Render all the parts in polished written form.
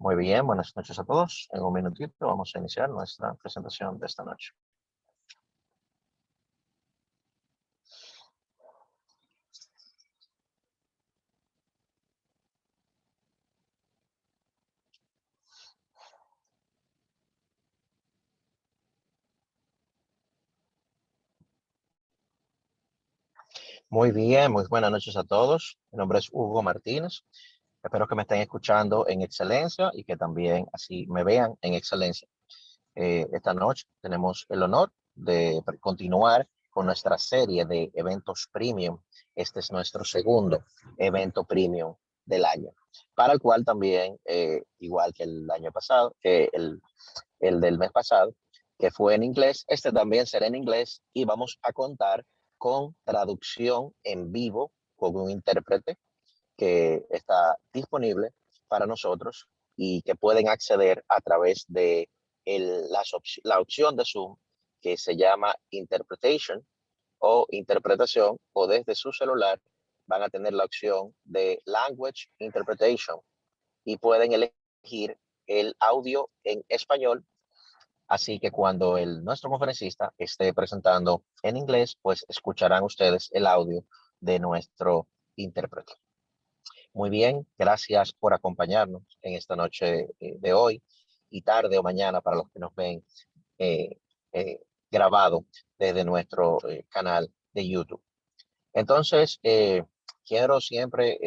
Muy bien, buenas noches a todos. En un minutito vamos a iniciar nuestra presentación de esta noche. Muy bien, muy buenas noches a todos. Mi nombre es Hugo Martínez. Espero que me estén escuchando en excelencia y que también así me vean en excelencia. Esta noche tenemos el honor de continuar con nuestra serie de eventos premium. Este es nuestro segundo evento premium del año, para el cual también, igual que el año pasado, que el del mes pasado, que fue en inglés, este también será en inglés y vamos a contar con traducción en vivo con un intérprete que está disponible para nosotros y que pueden acceder a través de la opción de Zoom que se llama Interpretation o interpretación, o desde su celular van a tener la opción de Language Interpretation y pueden elegir el audio en español. Así que cuando nuestro conferencista esté presentando en inglés, pues escucharán ustedes el audio de nuestro intérprete. Muy bien, gracias por acompañarnos en esta noche de hoy y tarde o mañana para los que nos ven eh, grabado desde nuestro canal de YouTube. Entonces, quiero siempre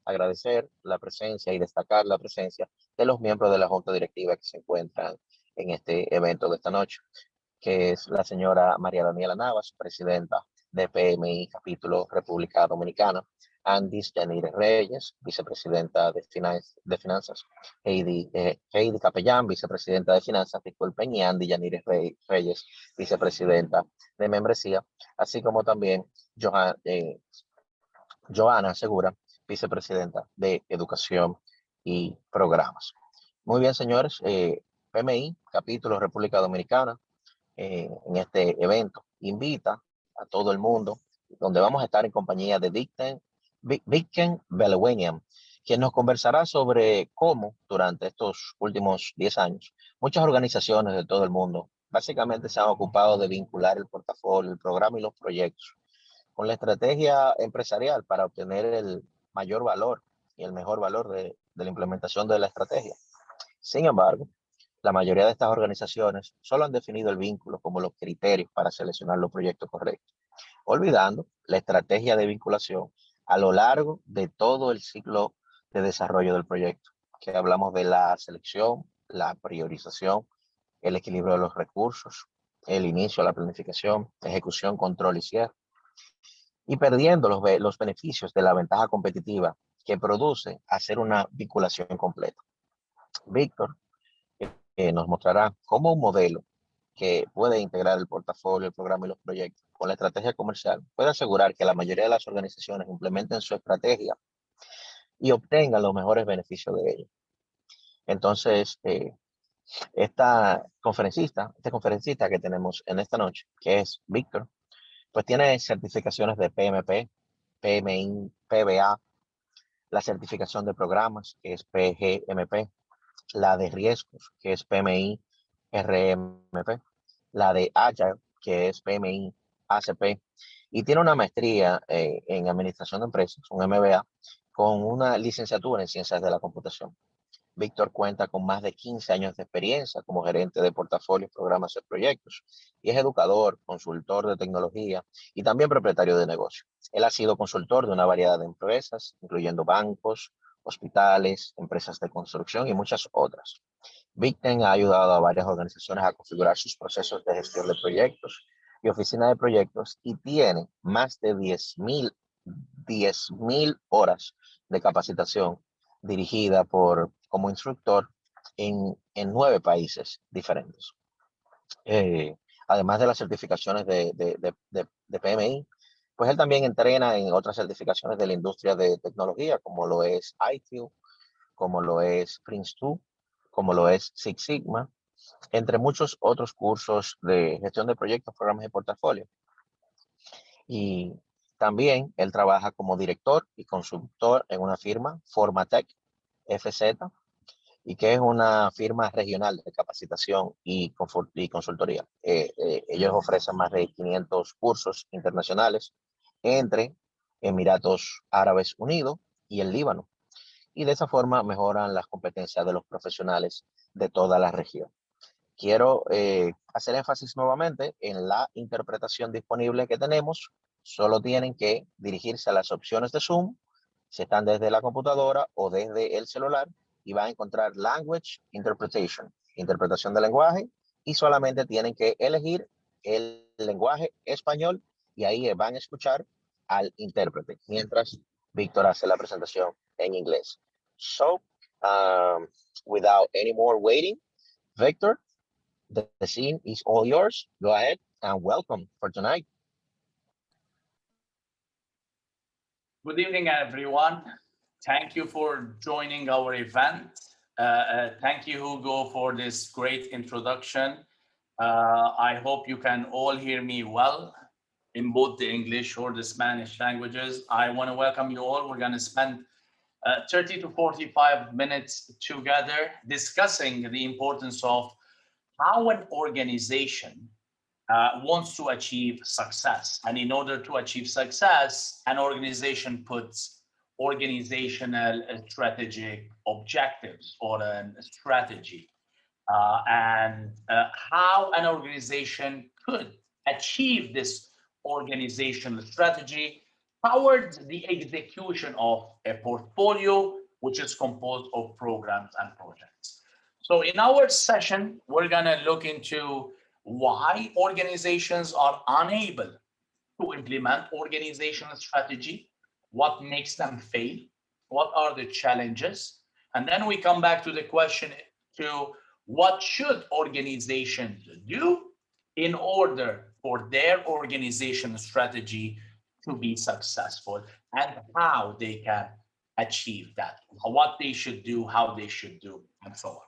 agradecer la presencia y destacar la presencia de los miembros de la Junta Directiva que se encuentran en este evento de esta noche, que es la señora María Daniela Navas, presidenta de PMI, capítulo República Dominicana; Andis Yanire Reyes, vicepresidenta de Finanzas; Heidi Capellán, vicepresidenta de Finanzas; disculpen, y Andy Yanire Reyes, vicepresidenta de Membresía, así como también Joana Segura, vicepresidenta de Educación y Programas. Muy bien, señores, PMI, capítulo República Dominicana, en este evento invita a todo el mundo, donde vamos a estar en compañía de Vicken Behlawanian, quien nos conversará sobre cómo durante estos últimos 10 años muchas organizaciones de todo el mundo básicamente se han ocupado de vincular el portafolio, el programa y los proyectos con la estrategia empresarial para obtener el mayor valor y el mejor valor de la implementación de la estrategia. Sin embargo, la mayoría de estas organizaciones solo han definido el vínculo como los criterios para seleccionar los proyectos correctos, olvidando la estrategia de vinculación a lo largo de todo el ciclo de desarrollo del proyecto, que hablamos de la selección, la priorización, el equilibrio de los recursos, el inicio, la planificación, ejecución, control y cierre, y perdiendo los beneficios de la ventaja competitiva que produce hacer una vinculación completa. Víctor nos mostrará cómo un modelo que puede integrar el portafolio, el programa y los proyectos con la estrategia comercial puede asegurar que la mayoría de las organizaciones implementen su estrategia y obtengan los mejores beneficios de ello. Entonces, este conferencista que tenemos en esta noche, que es Víctor, pues tiene certificaciones de PMP, PMI-PBA, la certificación de programas, que es PGMP, la de riesgos, que es PMI-RMP, la de Agile, que es PMI-ACP, y tiene una maestría en administración de empresas, un MBA, con una licenciatura en ciencias de la computación. Víctor cuenta con más de 15 años de experiencia como gerente de portafolios, programas y proyectos, y es educador, consultor de tecnología y también propietario de negocio. Él ha sido consultor de una variedad de empresas, incluyendo bancos, hospitales, empresas de construcción y muchas otras. Vicken ha ayudado a varias organizaciones a configurar sus procesos de gestión de proyectos y oficina de proyectos, y tiene más de 10,000 horas de capacitación dirigida como instructor en 9 países diferentes. Además de las certificaciones de PMI, pues él también entrena en otras certificaciones de la industria de tecnología, como lo es ITIL, como lo es Prince2, como lo es Six Sigma, entre muchos otros cursos de gestión de proyectos, programas y portafolio. Y también él trabaja como director y consultor en una firma, Formatec FZ, y que es una firma regional de capacitación y consultoría. Ellos ofrecen más de 500 cursos internacionales entre Emiratos Árabes Unidos y el Líbano, y de esa forma mejoran las competencias de los profesionales de toda la región. Quiero hacer énfasis nuevamente en la interpretación disponible que tenemos. Solo tienen que dirigirse a las opciones de Zoom, si están desde la computadora o desde el celular, y van a encontrar Language Interpretation, interpretación del lenguaje, y solamente tienen que elegir el lenguaje español y ahí van a escuchar al intérprete, mientras Víctor hace la presentación en inglés. So, without any more waiting, Victor, the scene is all yours. Go ahead and welcome for tonight. Good evening, everyone. Thank you for joining our event. Thank you, Hugo, for this great introduction. I hope you can all hear me well in both the English or the Spanish languages. I want to welcome you all. We're going to spend 30 to 45 minutes together discussing the importance of how an organization wants to achieve success. And in order to achieve success, an organization puts organizational strategic objectives or a strategy. And how an organization could achieve this organizational strategy towards the execution of a portfolio, which is composed of programs and projects. So in our session, we're going to look into why organizations are unable to implement organizational strategy, what makes them fail, what are the challenges, and then we come back to the question to what should organizations do in order for their organizational strategy to be successful, and how they can achieve that, what they should do, how they should do, and so on.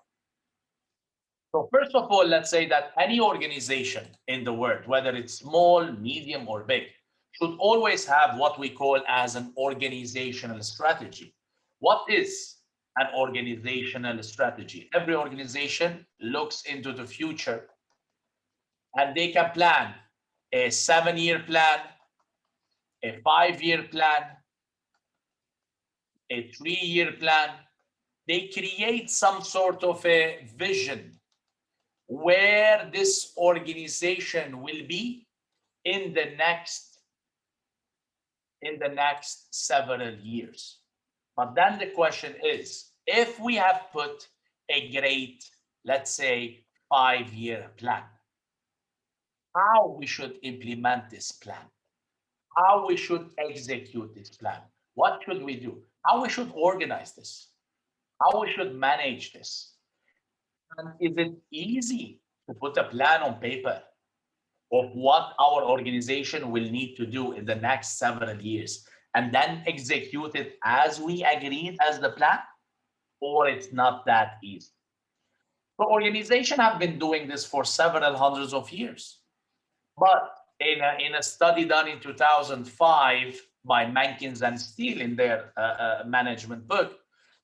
So first of all, let's say that any organization in the world, whether it's small, medium, or big, should always have what we call as an organizational strategy. What is an organizational strategy? Every organization looks into the future and they can plan a 7-year plan, a 5-year plan, a 3-year plan. They create some sort of a vision where this organization will be in the next several years. But then the question is, if we have put a great, let's say, 5-year plan, how we should implement this plan, how we should execute this plan, what should we do, how we should organize this, how we should manage this. And is it easy to put a plan on paper of what our organization will need to do in the next several years and then execute it as we agreed as the plan? Or it's not that easy? So organizations have been doing this for several hundreds of years. But in a study done in 2005 by Mankins and Steele in their management book,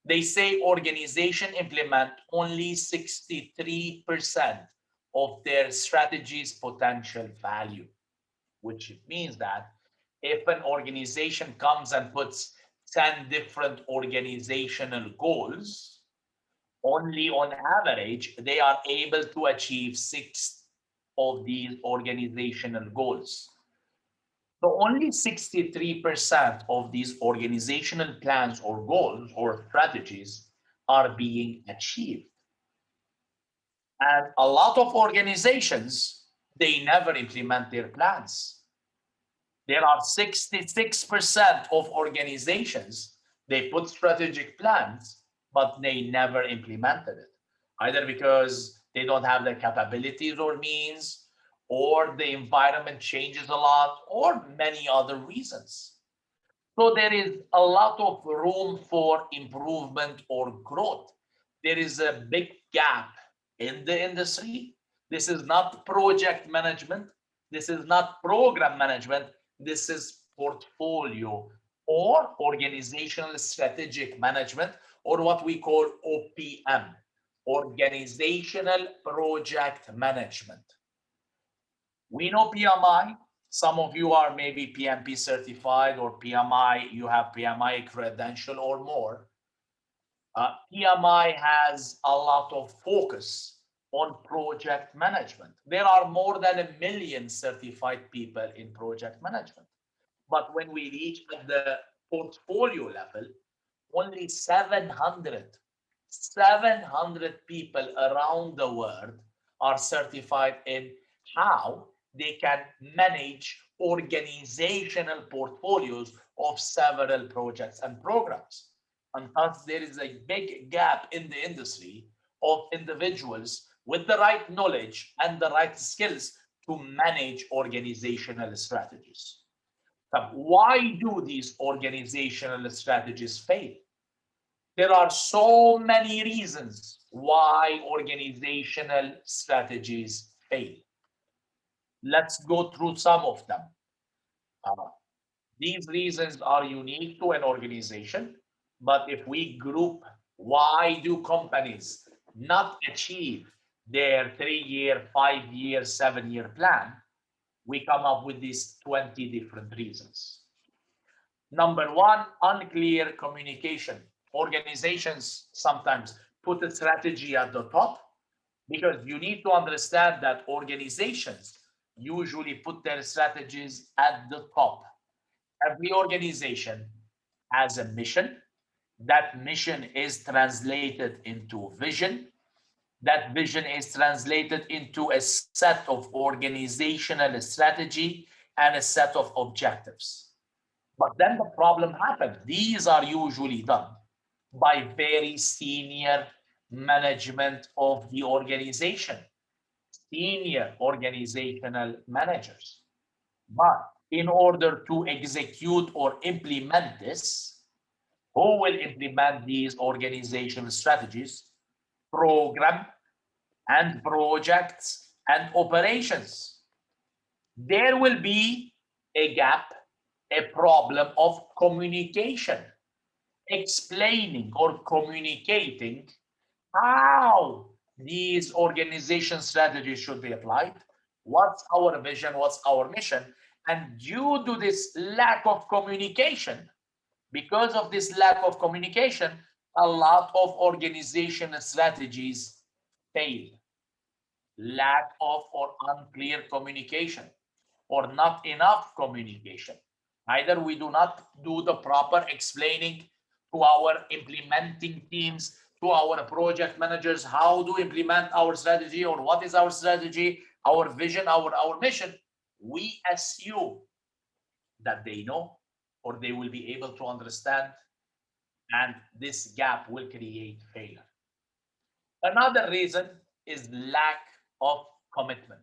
they say organizations implement only 63% of their strategy's potential value, which means that if an organization comes and puts 10 different organizational goals, only on average, they are able to achieve 6 of these organizational goals. So only 63% of these organizational plans or goals or strategies are being achieved. And a lot of organizations, they never implement their plans. There are 66% of organizations, they put strategic plans, but they never implemented it, either because they don't have the capabilities or means, or the environment changes a lot, or many other reasons. So there is a lot of room for improvement or growth. There is a big gap in the industry. This is not project management. This is not program management. This is portfolio or organizational strategic management, or what we call OPM, organizational project management. We know PMI. Some of you are maybe PMP certified or PMI, you have PMI credential or more. PMI has a lot of focus on project management. There are more than 1 million certified people in project management. But when we reach at the portfolio level, only 700 people around the world are certified in how they can manage organizational portfolios of several projects and programs. And thus, there is a big gap in the industry of individuals with the right knowledge and the right skills to manage organizational strategies. But why do these organizational strategies fail? There are so many reasons why organizational strategies fail. Let's go through some of them. These reasons are unique to an organization, but if we group why do companies not achieve their 3-year, 5-year, 7-year plan, we come up with these 20 different reasons. Number one, unclear communication. Organizations sometimes put a strategy at the top because you need to understand that organizations usually put their strategies at the top. Every organization has a mission. That mission is translated into vision. That vision is translated into a set of organizational strategy and a set of objectives. But then the problem happens. These are usually done by very senior management of the organization, senior organizational managers. But in order to execute or implement this, who will implement these organizational strategies? Program and projects and operations. There will be a gap, a problem of communication, explaining or communicating how these organization strategies should be applied, what's our vision, what's our mission. And due to this lack of communication, because of this lack of communication, a lot of organizational strategies fail. Lack of or unclear communication or not enough communication. Either we do not do the proper explaining to our implementing teams, to our project managers, how to implement our strategy or what is our strategy, our vision, our mission. We assume that they know or they will be able to understand, and this gap will create failure. Another reason is lack of commitment.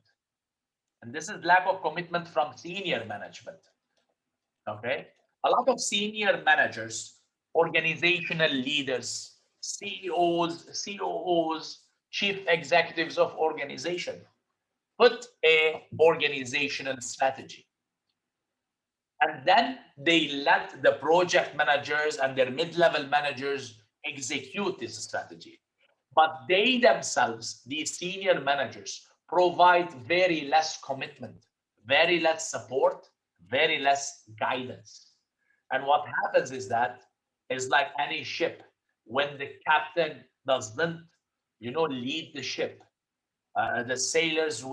And this is lack of commitment from senior management. Okay? A lot of senior managers, organizational leaders, CEOs, COOs, chief executives of organization put a organizational strategy. And then they let the project managers and their mid-level managers execute this strategy. But they themselves, these senior managers, provide very less commitment, very less support, very less guidance. And what happens is that it's like any ship. When the captain doesn't, lead the ship, the sailors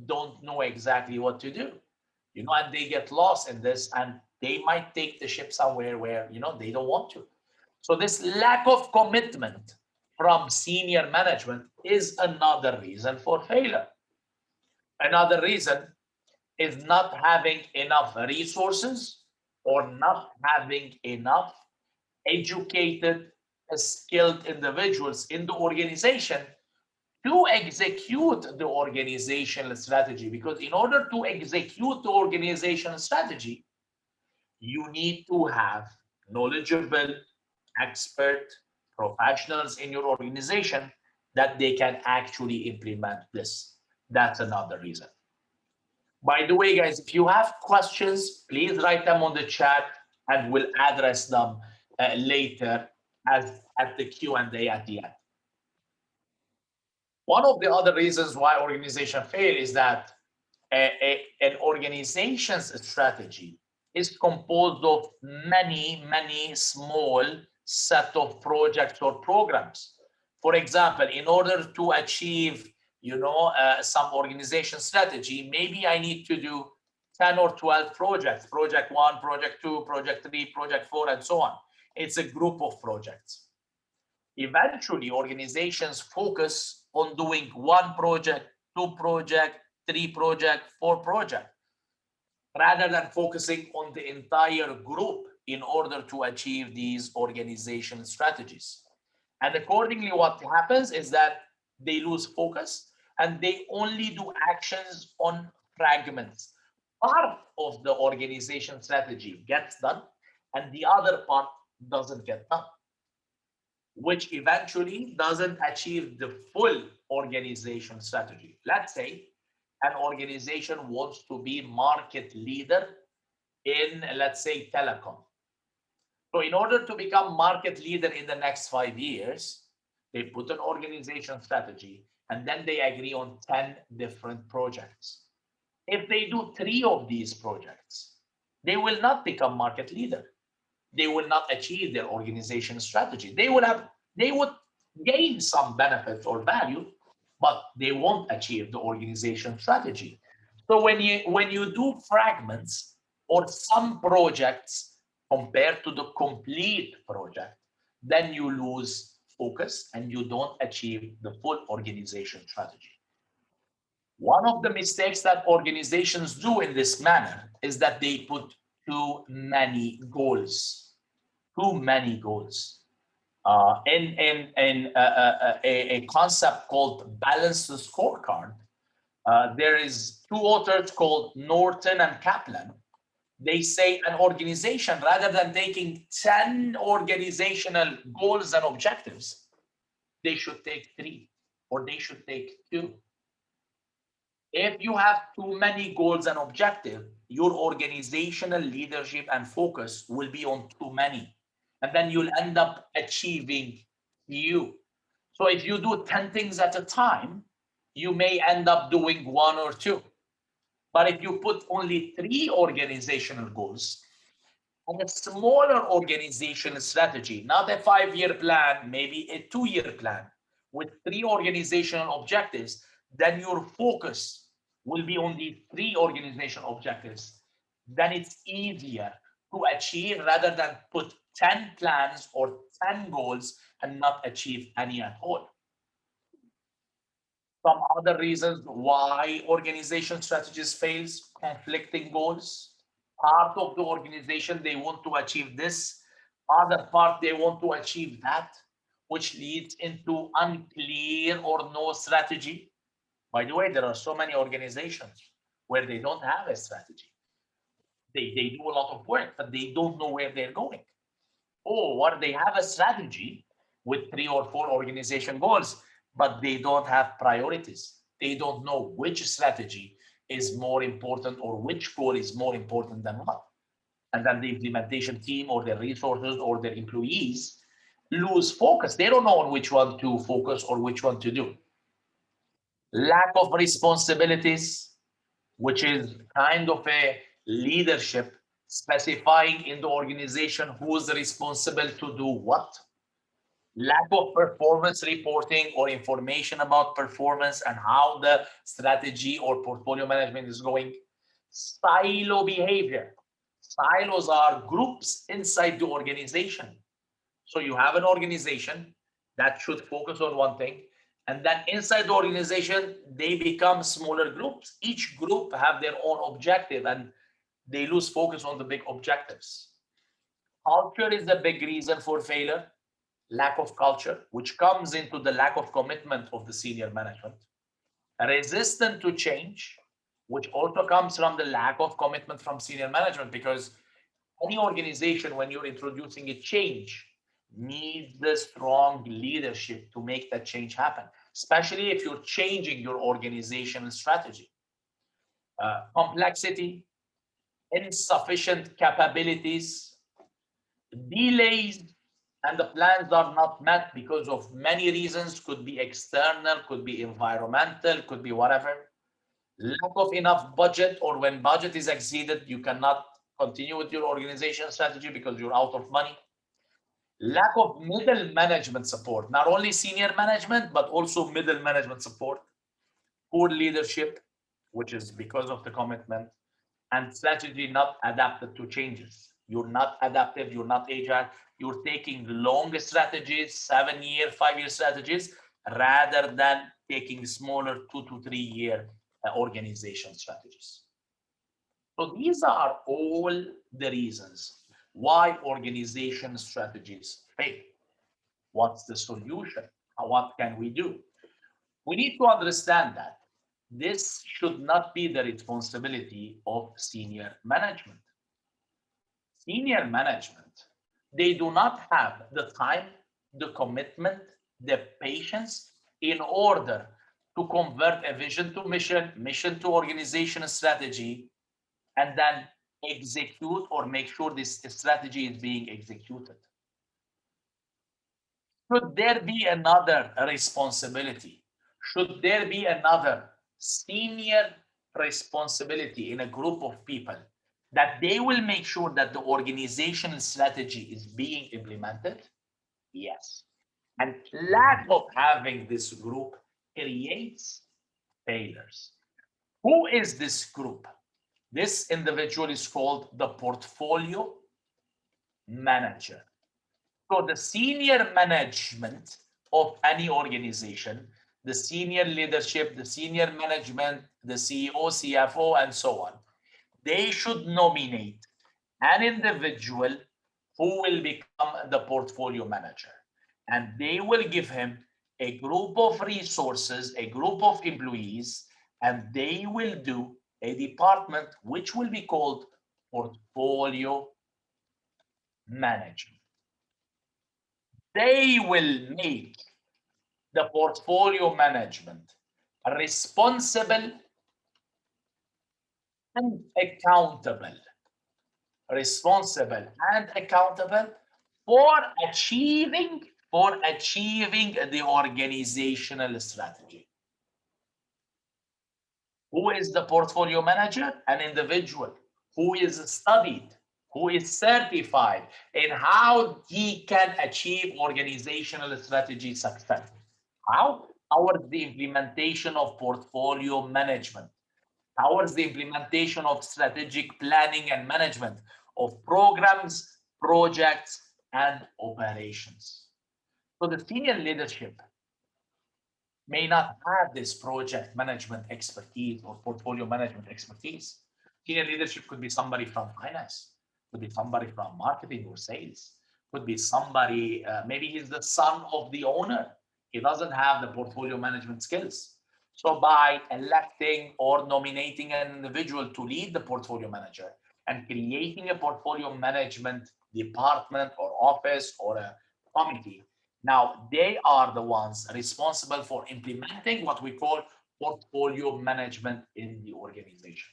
don't know exactly what to do, and they get lost in this, and they might take the ship somewhere where, they don't want to. So this lack of commitment from senior management is another reason for failure. Another reason is not having enough resources or not having enough educated, skilled individuals in the organization to execute the organizational strategy. Because in order to execute the organizational strategy, you need to have knowledgeable, expert professionals in your organization that they can actually implement this. That's another reason. By the way, guys, if you have questions, please write them on the chat and we'll address them later at the Q&A at the end. One of the other reasons why organizations fail is that an organization's strategy is composed of many small set of projects or programs. For example, in order to achieve, some organization strategy, maybe I need to do 10 or 12 projects, project 1, project 2, project 3, project 4, and so on. It's a group of projects. Eventually, organizations focus on doing 1 project, 2 project, 3 project, 4 project, rather than focusing on the entire group in order to achieve these organization strategies. And accordingly, what happens is that they lose focus and they only do actions on fragments. Part of the organization strategy gets done and the other part doesn't get done, which eventually doesn't achieve the full organization strategy. Let's say an organization wants to be market leader in, let's say, telecom. So in order to become market leader in the next 5 years, they put an organization strategy and then they agree on 10 different projects. If they do 3 of these projects, they will not become market leader. They will not achieve their organization strategy. They would gain some benefit or value, but they won't achieve the organization strategy. So when you do fragments or some projects compared to the complete project, then you lose focus and you don't achieve the full organization strategy. One of the mistakes that organizations do in this manner is that they put too many goals. Too many goals. In a concept called balanced scorecard, there is 2 authors called Norton and Kaplan. They say an organization, rather than taking 10 organizational goals and objectives, they should take 3 or they should take 2. If you have too many goals and objectives, your organizational leadership and focus will be on too many. And then you'll end up achieving few. So if you do 10 things at a time, you may end up doing 1 or 2. But if you put only 3 organizational goals and a smaller organizational strategy, not a 5-year plan, maybe a 2-year plan with 3 organizational objectives, then your focus will be on the 3 organizational objectives. Then it's easier to achieve rather than put 10 plans or 10 goals and not achieve any at all. Some other reasons why organization strategies fails: conflicting goals. Part of the organization, they want to achieve this, other part, they want to achieve that, which leads into unclear or no strategy. By the way, there are so many organizations where they don't have a strategy. They do a lot of work, but they don't know where they're going. Or they have a strategy with 3 or 4 organization goals, but they don't have priorities. They don't know which strategy is more important or which goal is more important than what. And then the implementation team or their resources or their employees lose focus. They don't know on which one to focus or which one to do. Lack of responsibilities, which is kind of a leadership specifying in the organization who's responsible to do what. Lack of performance reporting or information about performance and how the strategy or portfolio management is going. Silo behavior. Silos are groups inside the organization. So you have an organization that should focus on one thing, and then inside the organization, they become smaller groups. Each group have their own objective and they lose focus on the big objectives. Culture is the big reason for failure. Lack of culture, which comes into the lack of commitment of the senior management. Resistant to change, which also comes from the lack of commitment from senior management, because any organization, when you're introducing a change, needs the strong leadership to make that change happen, especially if you're changing your organizational strategy. Complexity, insufficient capabilities, delays and the plans are not met because of many reasons, could be external, could be environmental, could be whatever. Lack of enough budget, or when budget is exceeded, you cannot continue with your organization strategy because you're out of money. Lack of middle management support, not only senior management, but also middle management support. Poor leadership, which is because of the commitment, and strategy not adapted to changes. You're not adaptive, you're not agile, you're taking long strategies, 7-year, 5-year strategies, rather than taking smaller 2 to 3 year organization strategies. So these are all the reasons why organization strategies fail. What's the solution? What can we do? We need to understand that this should not be the responsibility of senior management. Senior management, they do not have the time, the commitment, the patience in order to convert a vision to mission, mission to organization strategy, and then execute or make sure this strategy is being executed. Should there be another responsibility? Should there be another senior responsibility in a group of people that they will make sure that the organizational strategy is being implemented? Yes. And lack of having this group creates failures. Who is this group? This individual is called the portfolio manager. So the senior management of any organization, the senior leadership, the senior management, the CEO, CFO, and so on, they should nominate an individual who will become the portfolio manager. And they will give him a group of resources, a group of employees, and they will do a department which will be called portfolio management. They will make the portfolio management responsible and accountable. Responsible and accountable for achieving the organizational strategy. Who is the portfolio manager? An individual who is studied, who is certified in how he can achieve organizational strategy success. How? Towards the implementation of portfolio management, towards the implementation of strategic planning and management of programs, projects, and operations. So the senior leadership may not have this project management expertise or portfolio management expertise. Senior leadership could be somebody from finance, could be somebody from marketing or sales, could be somebody, maybe he's the son of the owner. He doesn't have the portfolio management skills. So by electing or nominating an individual to lead the portfolio manager and creating a portfolio management department or office or a committee, now they are the ones responsible for implementing what we call portfolio management in the organization.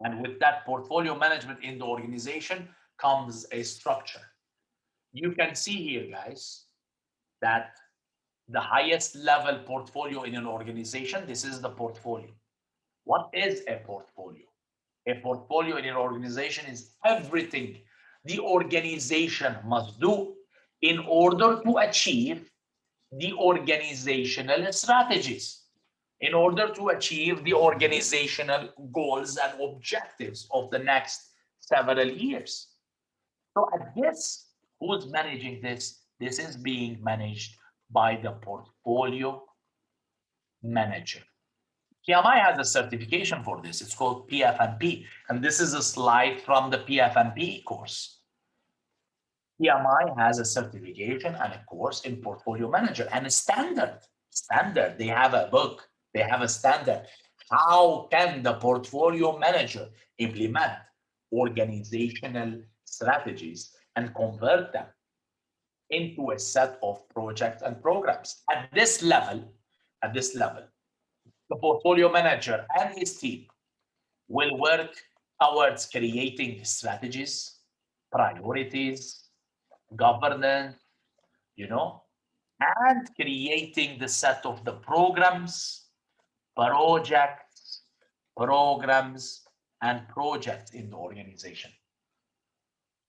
And with that portfolio management in the organization comes a structure. You can see here, guys, that the highest level portfolio in an organization, this is the portfolio. What is a portfolio? A portfolio in an organization is everything the organization must do in order to achieve the organizational strategies, in order to achieve the organizational goals and objectives of the next several years. So at this, who's managing this? This is being managed by the portfolio manager. PMI has a certification for this. It's called PFMP. And this is a slide from the PFMP course. PMI has a certification and a course in portfolio manager and a standard. They have a book. They have a standard. How can the portfolio manager implement organizational strategies and convert them into a set of projects and programs? At this level, the portfolio manager and his team will work towards creating strategies, priorities, governance, you know, and creating the set of the programs, projects, programs, and projects in the organization.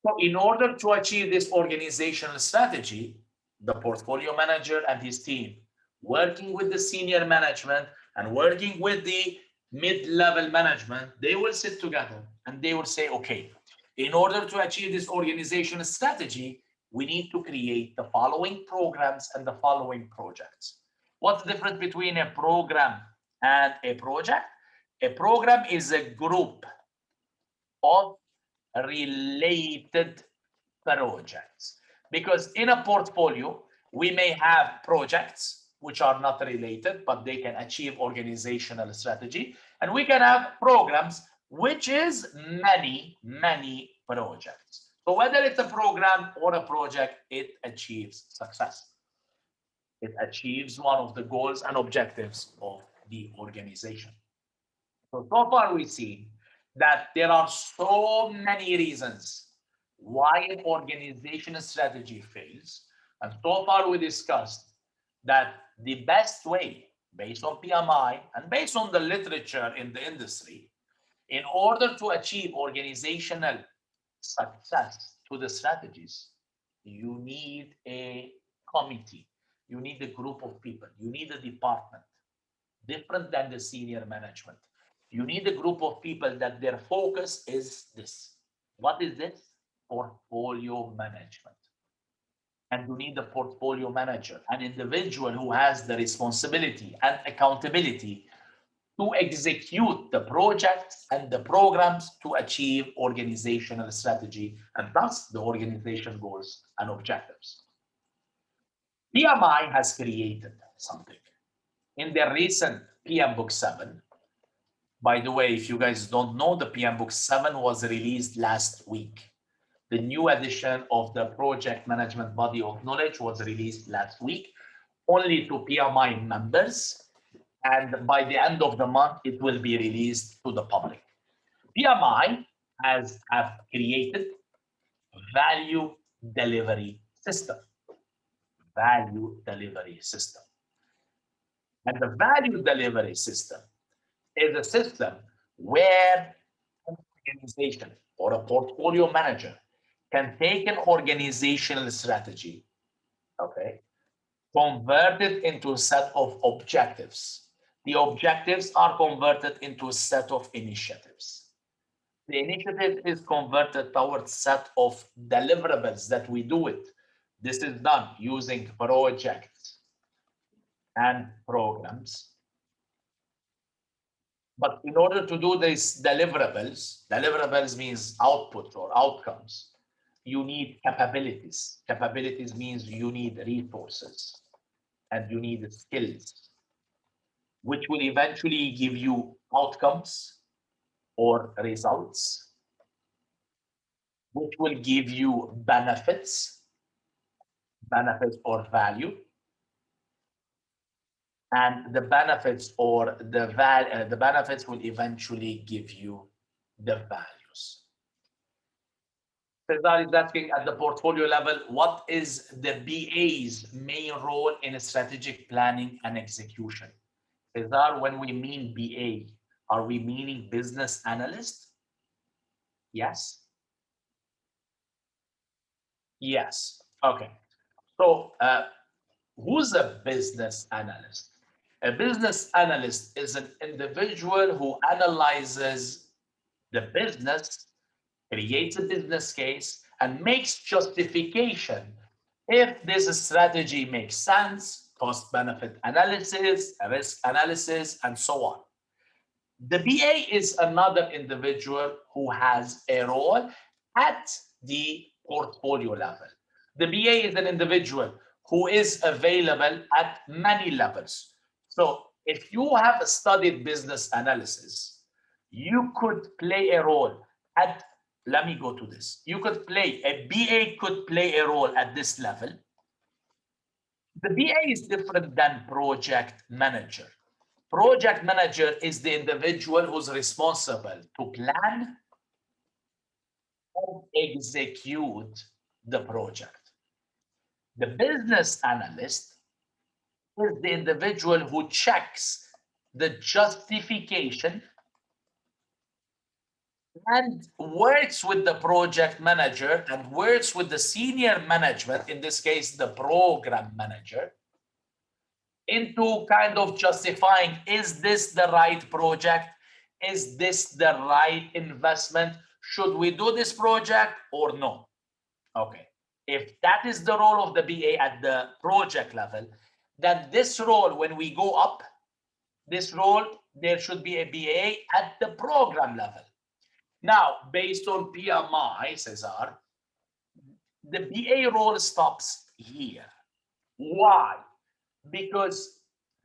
So in order to achieve this organizational strategy, the portfolio manager and his team, working with the senior management and working with the mid-level management, they will sit together and they will say, okay, in order to achieve this organizational strategy, we need to create the following programs and the following projects. What's the difference between a program and a project? A program is a group of related projects, because in a portfolio we may have projects which are not related but they can achieve organizational strategy, and we can have programs which is many projects. So whether it's a program or a project, it achieves success. It achieves one of the goals and objectives of the organization. So far we see that there are so many reasons why an organizational strategy fails. And so far we discussed that the best way, based on PMI and based on the literature in the industry, in order to achieve organizational success to the strategies, you need a committee, you need a group of people, you need a department, different than the senior management. You need a group of people that their focus is this. What is this? Portfolio management. And you need a portfolio manager, an individual who has the responsibility and accountability to execute the projects and the programs to achieve organizational strategy and thus the organization goals and objectives. PMI has created something. In their recent PM Book 7, by the way, if you guys don't know, the PM Book 7 was released last week. The new edition of the project management body of knowledge was released last week, only to PMI members. And by the end of the month, it will be released to the public. PMI have created value delivery system. Value delivery system. And the value delivery system is a system where an organization or a portfolio manager can take an organizational strategy, okay, convert it into a set of objectives. The objectives are converted into a set of initiatives. The initiative is converted towards a set of deliverables that we do it. This is done using projects and programs. But in order to do these deliverables means output or outcomes, you need capabilities. Capabilities means you need resources and you need skills, which will eventually give you outcomes or results, which will give you benefits or value, and the benefits or the benefits will eventually give you the values. Cesar is asking at the portfolio level, what is the BA's main role in strategic planning and execution? Cesar, when we mean BA, are we meaning business analyst? Yes. Yes. Okay. So who's a business analyst? A business analyst is an individual who analyzes the business, creates a business case, and makes justification if this strategy makes sense, cost-benefit analysis, risk analysis, and so on. The BA is another individual who has a role at the portfolio level. The BA is an individual who is available at many levels. So if you have studied business analysis, you could play a role at, let me go to this. You could play, a BA could play a role at this level. The BA is different than project manager. Project manager is the individual who's responsible to plan and execute the project. The business analyst is the individual who checks the justification and works with the project manager and works with the senior management, in this case, the program manager, into kind of justifying, is this the right project? Is this the right investment? Should we do this project or no? Okay. If that is the role of the BA at the project level, then this role, when we go up, this role, there should be a BA at the program level. Now, based on PMI, Cesar, the BA role stops here. Why? Because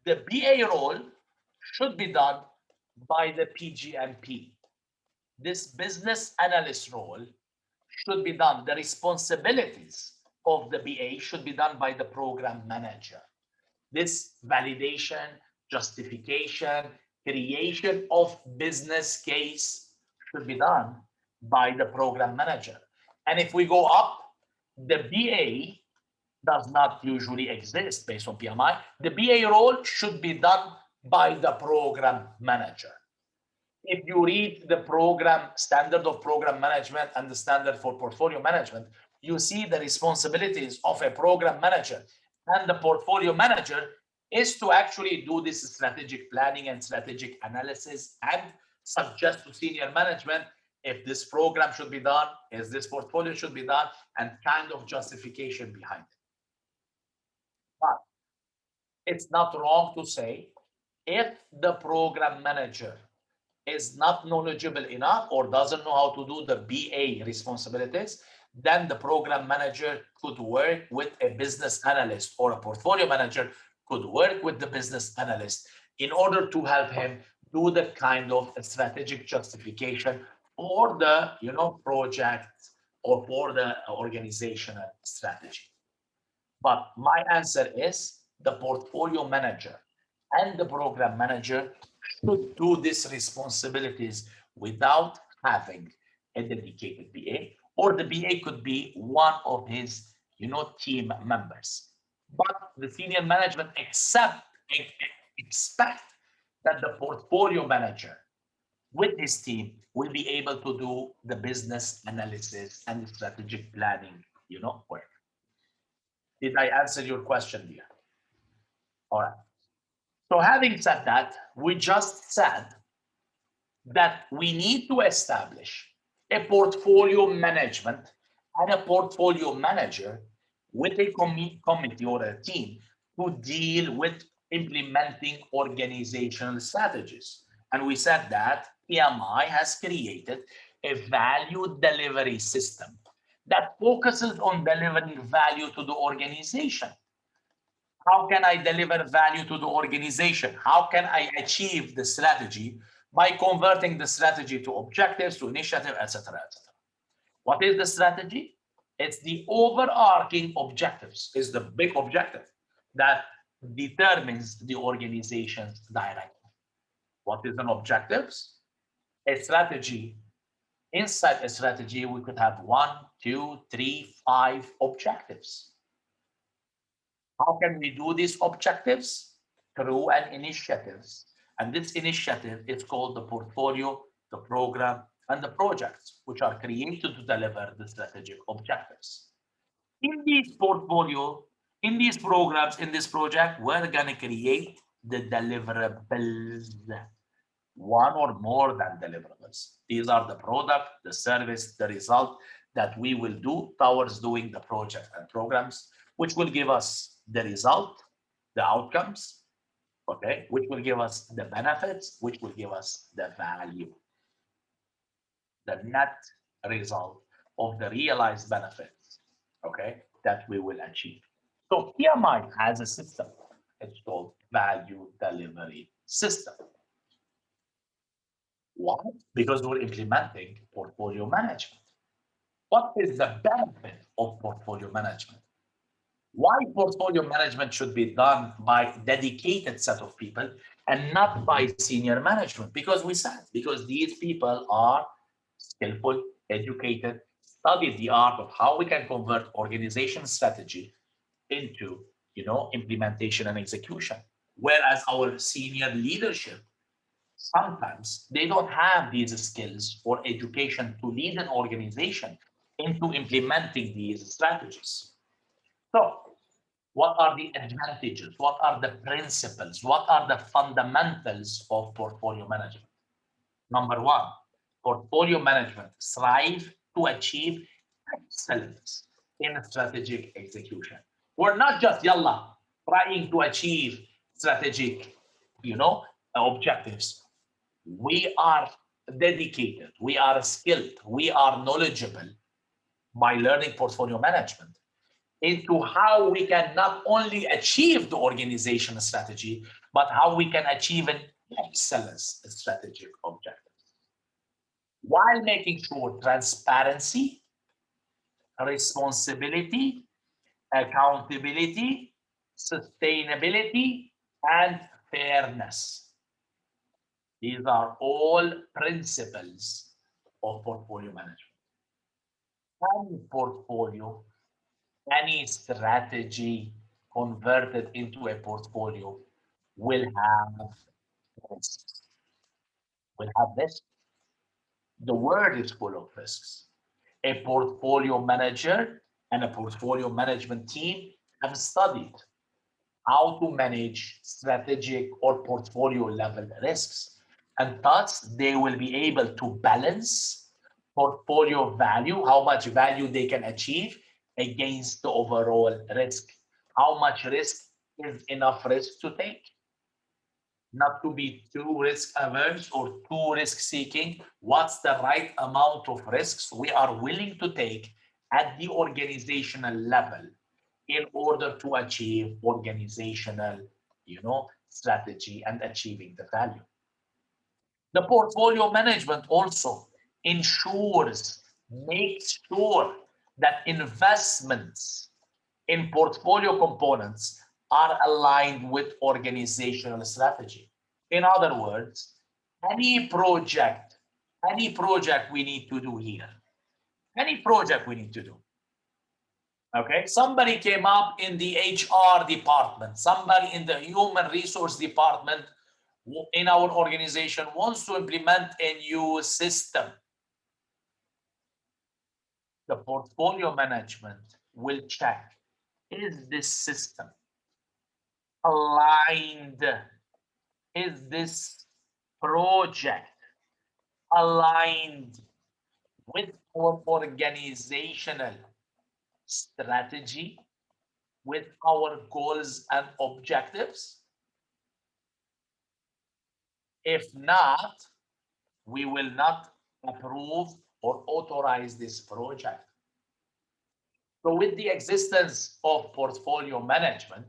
the BA role should be done by the PGMP. This business analyst role should be done. The responsibilities of the BA should be done by the program manager. This validation, justification, creation of business case should be done by the program manager. And if we go up, the BA does not usually exist based on PMI. The BA role should be done by the program manager. If you read the program standard of program management and the standard for portfolio management, you see the responsibilities of a program manager and the portfolio manager is to actually do this strategic planning and strategic analysis and suggest to senior management if this program should be done, if this portfolio should be done, and kind of justification behind it. But it's not wrong to say if the program manager is not knowledgeable enough or doesn't know how to do the BA responsibilities, then the program manager could work with a business analyst, or a portfolio manager could work with the business analyst in order to help him do the kind of strategic justification for the project or for the organizational strategy. But my answer is the portfolio manager and the program manager should do these responsibilities without having a dedicated BA, or the BA could be one of his team members. But the senior management expect that the portfolio manager with his team will be able to do the business analysis and the strategic planning work. Did I answer your question, dear? All right. So having said that, we just said that we need to establish a portfolio management and a portfolio manager with a committee or a team to deal with implementing organizational strategies. And we said that PMI has created a value delivery system that focuses on delivering value to the organization. How can I deliver value to the organization? How can I achieve the strategy? By converting the strategy to objectives, to initiative, etc., etc. What is the strategy? It's the overarching objectives, is the big objective that determines the organization's direction. What is an objectives? A strategy. Inside a strategy, we could have 1, 2, 3, 5 objectives. How can we do these objectives? Through an initiatives. And this initiative is called the portfolio, the program, and the projects, which are created to deliver the strategic objectives. In these portfolio, in these programs, in this project, we're going to create the deliverables, one or more than deliverables. These are the product, the service, the result that we will do towards doing the project and programs, which will give us the result, the outcomes, okay, which will give us the benefits, which will give us the value, the net result of the realized benefits, okay, that we will achieve. So PMI has a system. It's called value delivery system. Why? Because we're implementing portfolio management. What is the benefit of portfolio management? Why portfolio management should be done by a dedicated set of people and not by senior management? Because we said, because these people are skillful, educated, studied the art of how we can convert organization strategy into, implementation and execution. Whereas our senior leadership, sometimes they don't have these skills or education to lead an organization into implementing these strategies. So what are the advantages? What are the principles? What are the fundamentals of portfolio management? Number one, portfolio management strive to achieve excellence in strategic execution. We're not just trying to achieve strategic, objectives. We are dedicated, we are skilled, we are knowledgeable by learning portfolio management into how we can not only achieve the organization strategy, but how we can achieve an excellence strategic objective, while making sure transparency, responsibility, accountability, sustainability, and fairness. These are all principles of portfolio management. Any portfolio, any strategy converted into a portfolio will have risks. The word is full of risks. A portfolio manager and a portfolio management team have studied how to manage strategic or portfolio level risks, and thus they will be able to balance portfolio value, how much value they can achieve, against the overall risk. How much risk is enough risk to take? Not to be too risk averse or too risk seeking. What's the right amount of risks we are willing to take at the organizational level in order to achieve organizational, strategy and achieving the value? The portfolio management also makes sure that investments in portfolio components are aligned with organizational strategy. In other words, any project we need to do here, okay? Somebody came up in the HR department, somebody in the human resource department in our organization wants to implement a new system. The portfolio management will check, is this system aligned? Is this project aligned with our organizational strategy, with our goals and objectives? If not, we will not approve or authorize this project. So with the existence of portfolio management,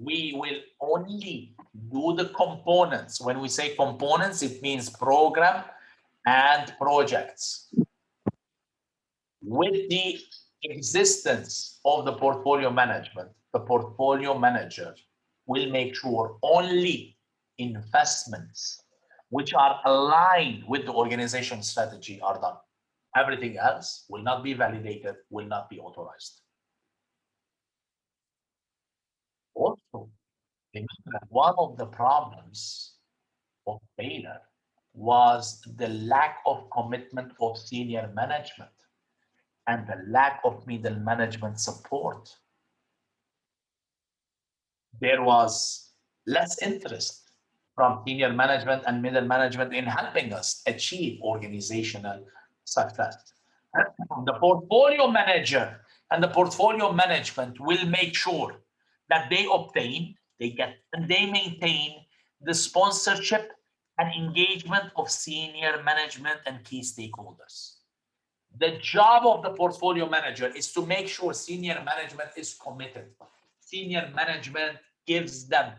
we will only do the components. When we say components, it means program and projects. With the existence of the portfolio management, the portfolio manager will make sure only investments which are aligned with the organization strategy are done. Everything else will not be validated, will not be authorized. Also, remember that one of the problems of Baylor was the lack of commitment of senior management and the lack of middle management support. There was less interest from senior management and middle management in helping us achieve organizational success. The portfolio manager and the portfolio management will make sure that they obtain, they get, and they maintain the sponsorship and engagement of senior management and key stakeholders. The job of the portfolio manager is to make sure senior management is committed. Senior management gives them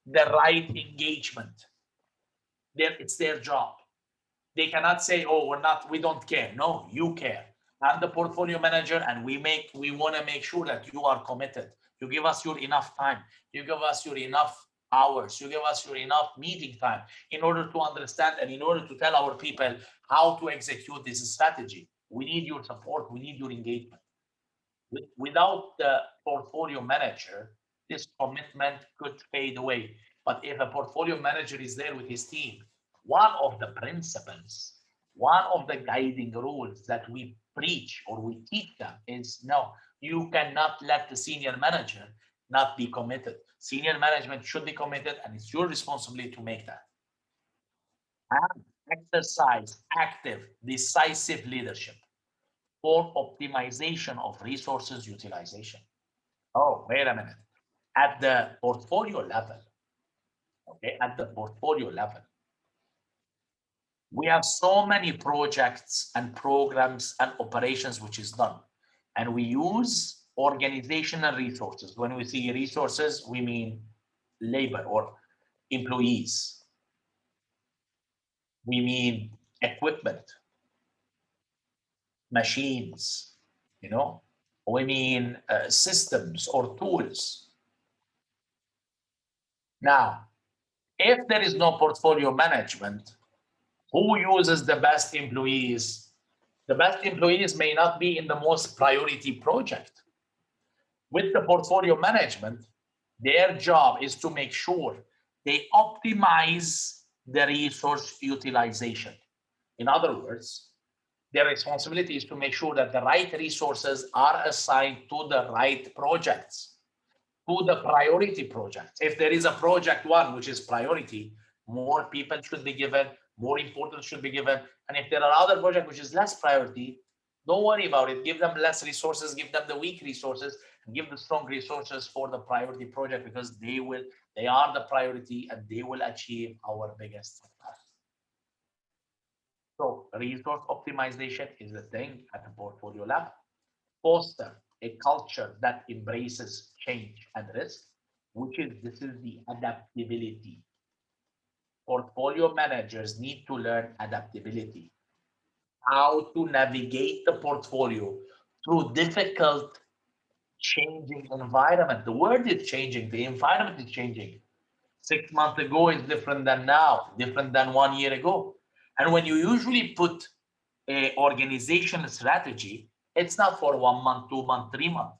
the right engagement. It's their job. They cannot say, oh, we don't care. No, you care. I'm the portfolio manager and we want to make sure that you are committed. You give us your enough time. You give us your enough hours. You give us your enough meeting time in order to understand and in order to tell our people how to execute this strategy. We need your support. We need your engagement. Without the portfolio manager, this commitment could fade away. But if a portfolio manager is there with his team, one of the principles, one of the guiding rules that we preach or we teach them is no, you cannot let the senior manager not be committed. Senior management should be committed, and it's your responsibility to make that. And exercise active, decisive leadership for optimization of resources utilization. Oh, wait a minute. At the portfolio level, okay, at the portfolio level, we have so many projects and programs and operations which is done, and we use organizational resources. When we see resources, we mean labor or employees. We mean equipment, machines, you know, we mean systems or tools. Now, if there is no portfolio management, who uses the best employees? The best employees may not be in the most priority project. With the portfolio management, their job is to make sure they optimize the resource utilization. In other words, their responsibility is to make sure that the right resources are assigned to the right projects, to the priority projects. If there is a project one, which is priority, more people should be given, more importance should be given. And if there are other projects which is less priority, don't worry about it. Give them less resources, give them the weak resources, and give the strong resources for the priority project, because they are the priority and they will achieve our biggest success. So resource optimization is the thing at the portfolio level. Foster a culture that embraces change and risk, this is the adaptability. Portfolio managers need to learn adaptability, how to navigate the portfolio through difficult, changing environment. The world is changing, the environment is changing. 6 months ago is different than now, different than 1 year ago. And when you usually put an organizational strategy, it's not for 1 month, 2 months, 3 months.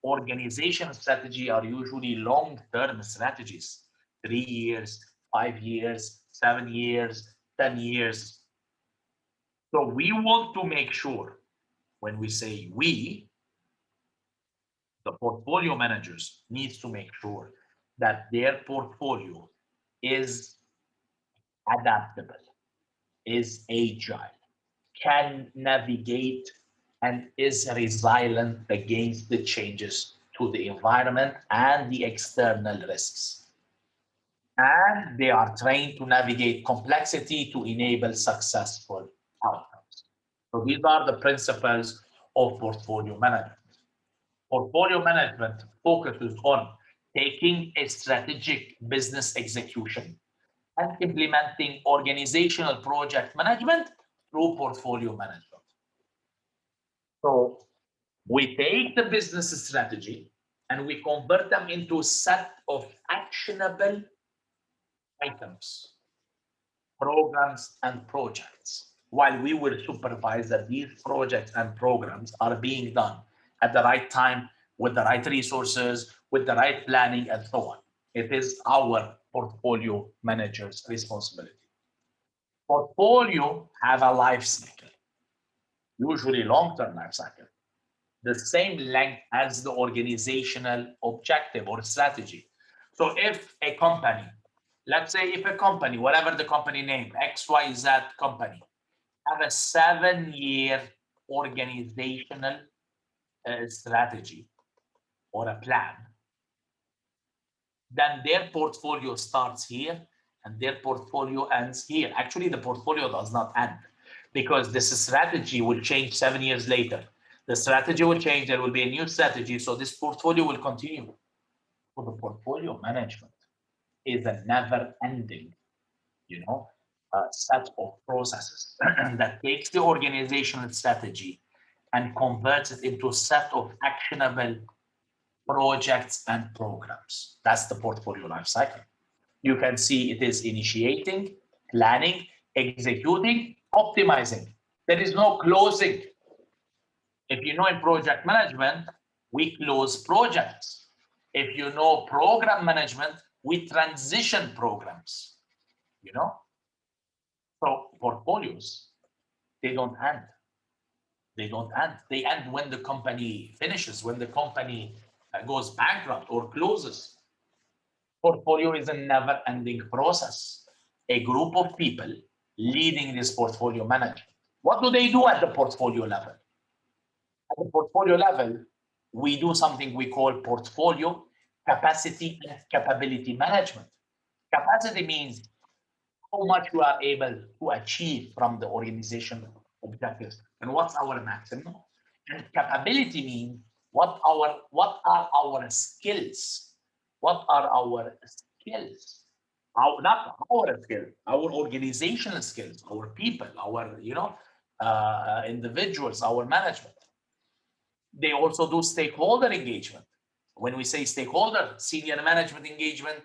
Organizational strategy are usually long-term strategies, 3 years, 5 years, 7 years, 10 years. So we want to make sure, when we say we, the portfolio managers needs to make sure that their portfolio is adaptable, is agile, can navigate, and is resilient against the changes to the environment and the external risks. And they are trained to navigate complexity to enable successful outcomes. So these are the principles of portfolio management. Portfolio management focuses on taking a strategic business execution and implementing organizational project management through portfolio management. So we take the business strategy and we convert them into a set of actionable items, programs, and projects, while we will supervise that these projects and programs are being done at the right time, with the right resources, with the right planning, and so on. It is our portfolio manager's responsibility. Portfolio have a life cycle, usually long-term life cycle, the same length as the organizational objective or strategy. So if a company, let's say if a company, whatever the company name, XYZ company, have a 7-year organizational strategy or a plan, then their portfolio starts here and their portfolio ends here. Actually, the portfolio does not end, because this strategy will change 7 years later. The strategy will change, there will be a new strategy, so this portfolio will continue. So the portfolio management is a never-ending, set of processes that takes the organizational strategy and converts it into a set of actionable projects and programs. That's the portfolio life cycle. You can see it is initiating, planning, executing, optimizing. There is no closing. If you know in project management, we close projects. If you know program management, we transition programs, you know? So portfolios, they don't end. They don't end. They end when the company finishes, when the company goes bankrupt or closes. Portfolio is a never-ending process. A group of people leading this portfolio management. What do they do at the portfolio level? At the portfolio level, we do something we call portfolio capacity and capability management. Capacity means how much we are able to achieve from the organization objectives and what's our maximum. And capability means what are our skills? What are our skills? Not our skills, our organizational skills, our people, our individuals, our management. They also do stakeholder engagement. When we say stakeholder, senior management engagement,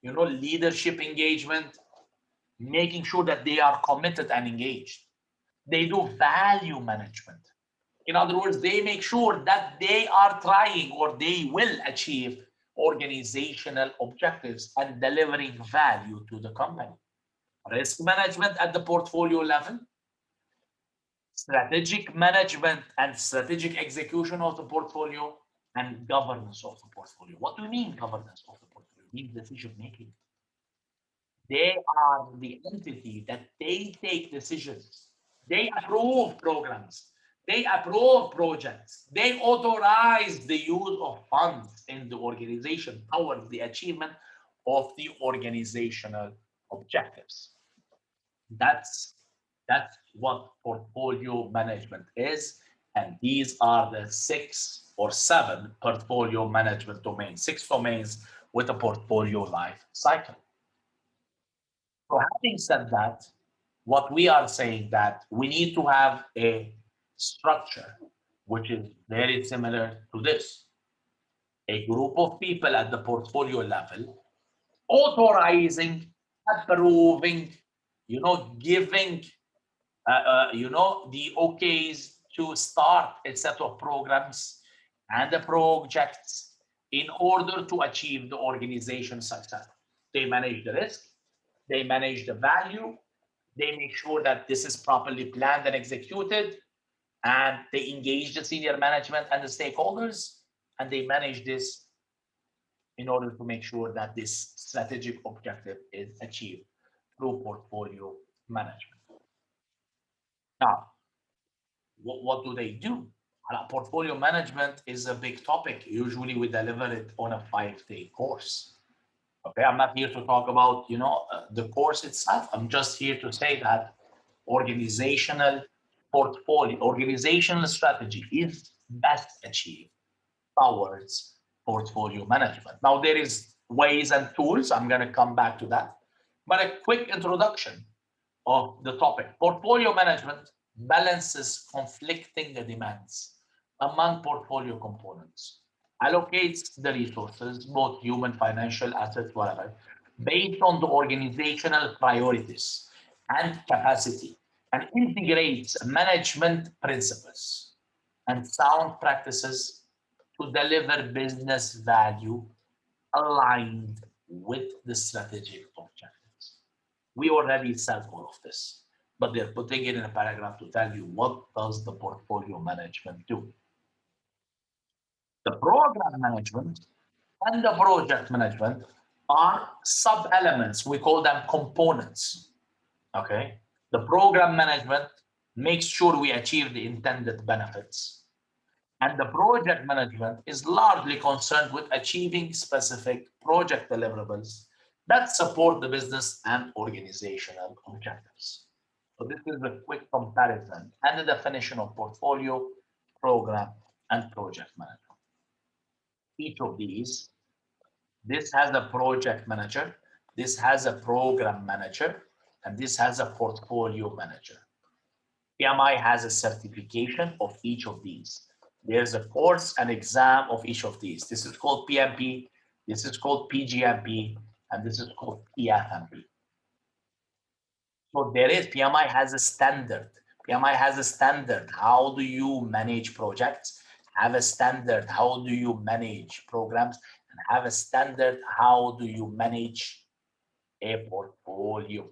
leadership engagement, making sure that they are committed and engaged. They do value management. In other words, they make sure that they are trying or they will achieve organizational objectives and delivering value to the company. Risk management at the portfolio level, strategic management and strategic execution of the portfolio, and governance of the portfolio. What do you mean governance of the portfolio? It means decision making. They are the entity that they take decisions. They approve programs. They approve projects. They authorize the use of funds in the organization towards the achievement of the organizational objectives. That's what portfolio management is. And these are the 6 or 7 portfolio management domains, 6 domains with a portfolio life cycle. So having said that, what we are saying that we need to have a structure which is very similar to this. A group of people at the portfolio level authorizing, approving, giving, the okays to start a set of programs and the projects in order to achieve the organization success. They manage the risk, they manage the value, they make sure that this is properly planned and executed, and they engage the senior management and the stakeholders, and they manage this in order to make sure that this strategic objective is achieved through portfolio management. Now, what do they do? Portfolio management is a big topic. Usually we deliver it on a 5-day course. Okay, I'm not here to talk about, the course itself. I'm just here to say that organizational portfolio, organizational strategy is best achieved towards portfolio management. Now, there is ways and tools. I'm going to come back to that. But a quick introduction of the topic. Portfolio management balances conflicting demands among portfolio components, allocates the resources, both human, financial, assets, whatever, based on the organizational priorities and capacity, and integrates management principles and sound practices to deliver business value aligned with the strategic objectives. We already said all of this, but they're putting it in a paragraph to tell you what does the portfolio management do. The program management and the project management are sub-elements. We call them components, okay? The program management makes sure we achieve the intended benefits. And the project management is largely concerned with achieving specific project deliverables that support the business and organizational objectives. So this is a quick comparison and the definition of portfolio, program, and project management. Each of these, this has a project manager, this has a program manager, and this has a portfolio manager. PMI has a certification of each of these. There's a course and exam of each of these. This is called PMP, this is called PGMP, and this is called PFMP. So there is, PMI has a standard. PMI has a standard. How do you manage projects? have a standard. How do you manage programs? And have a standard. How do you manage a portfolio?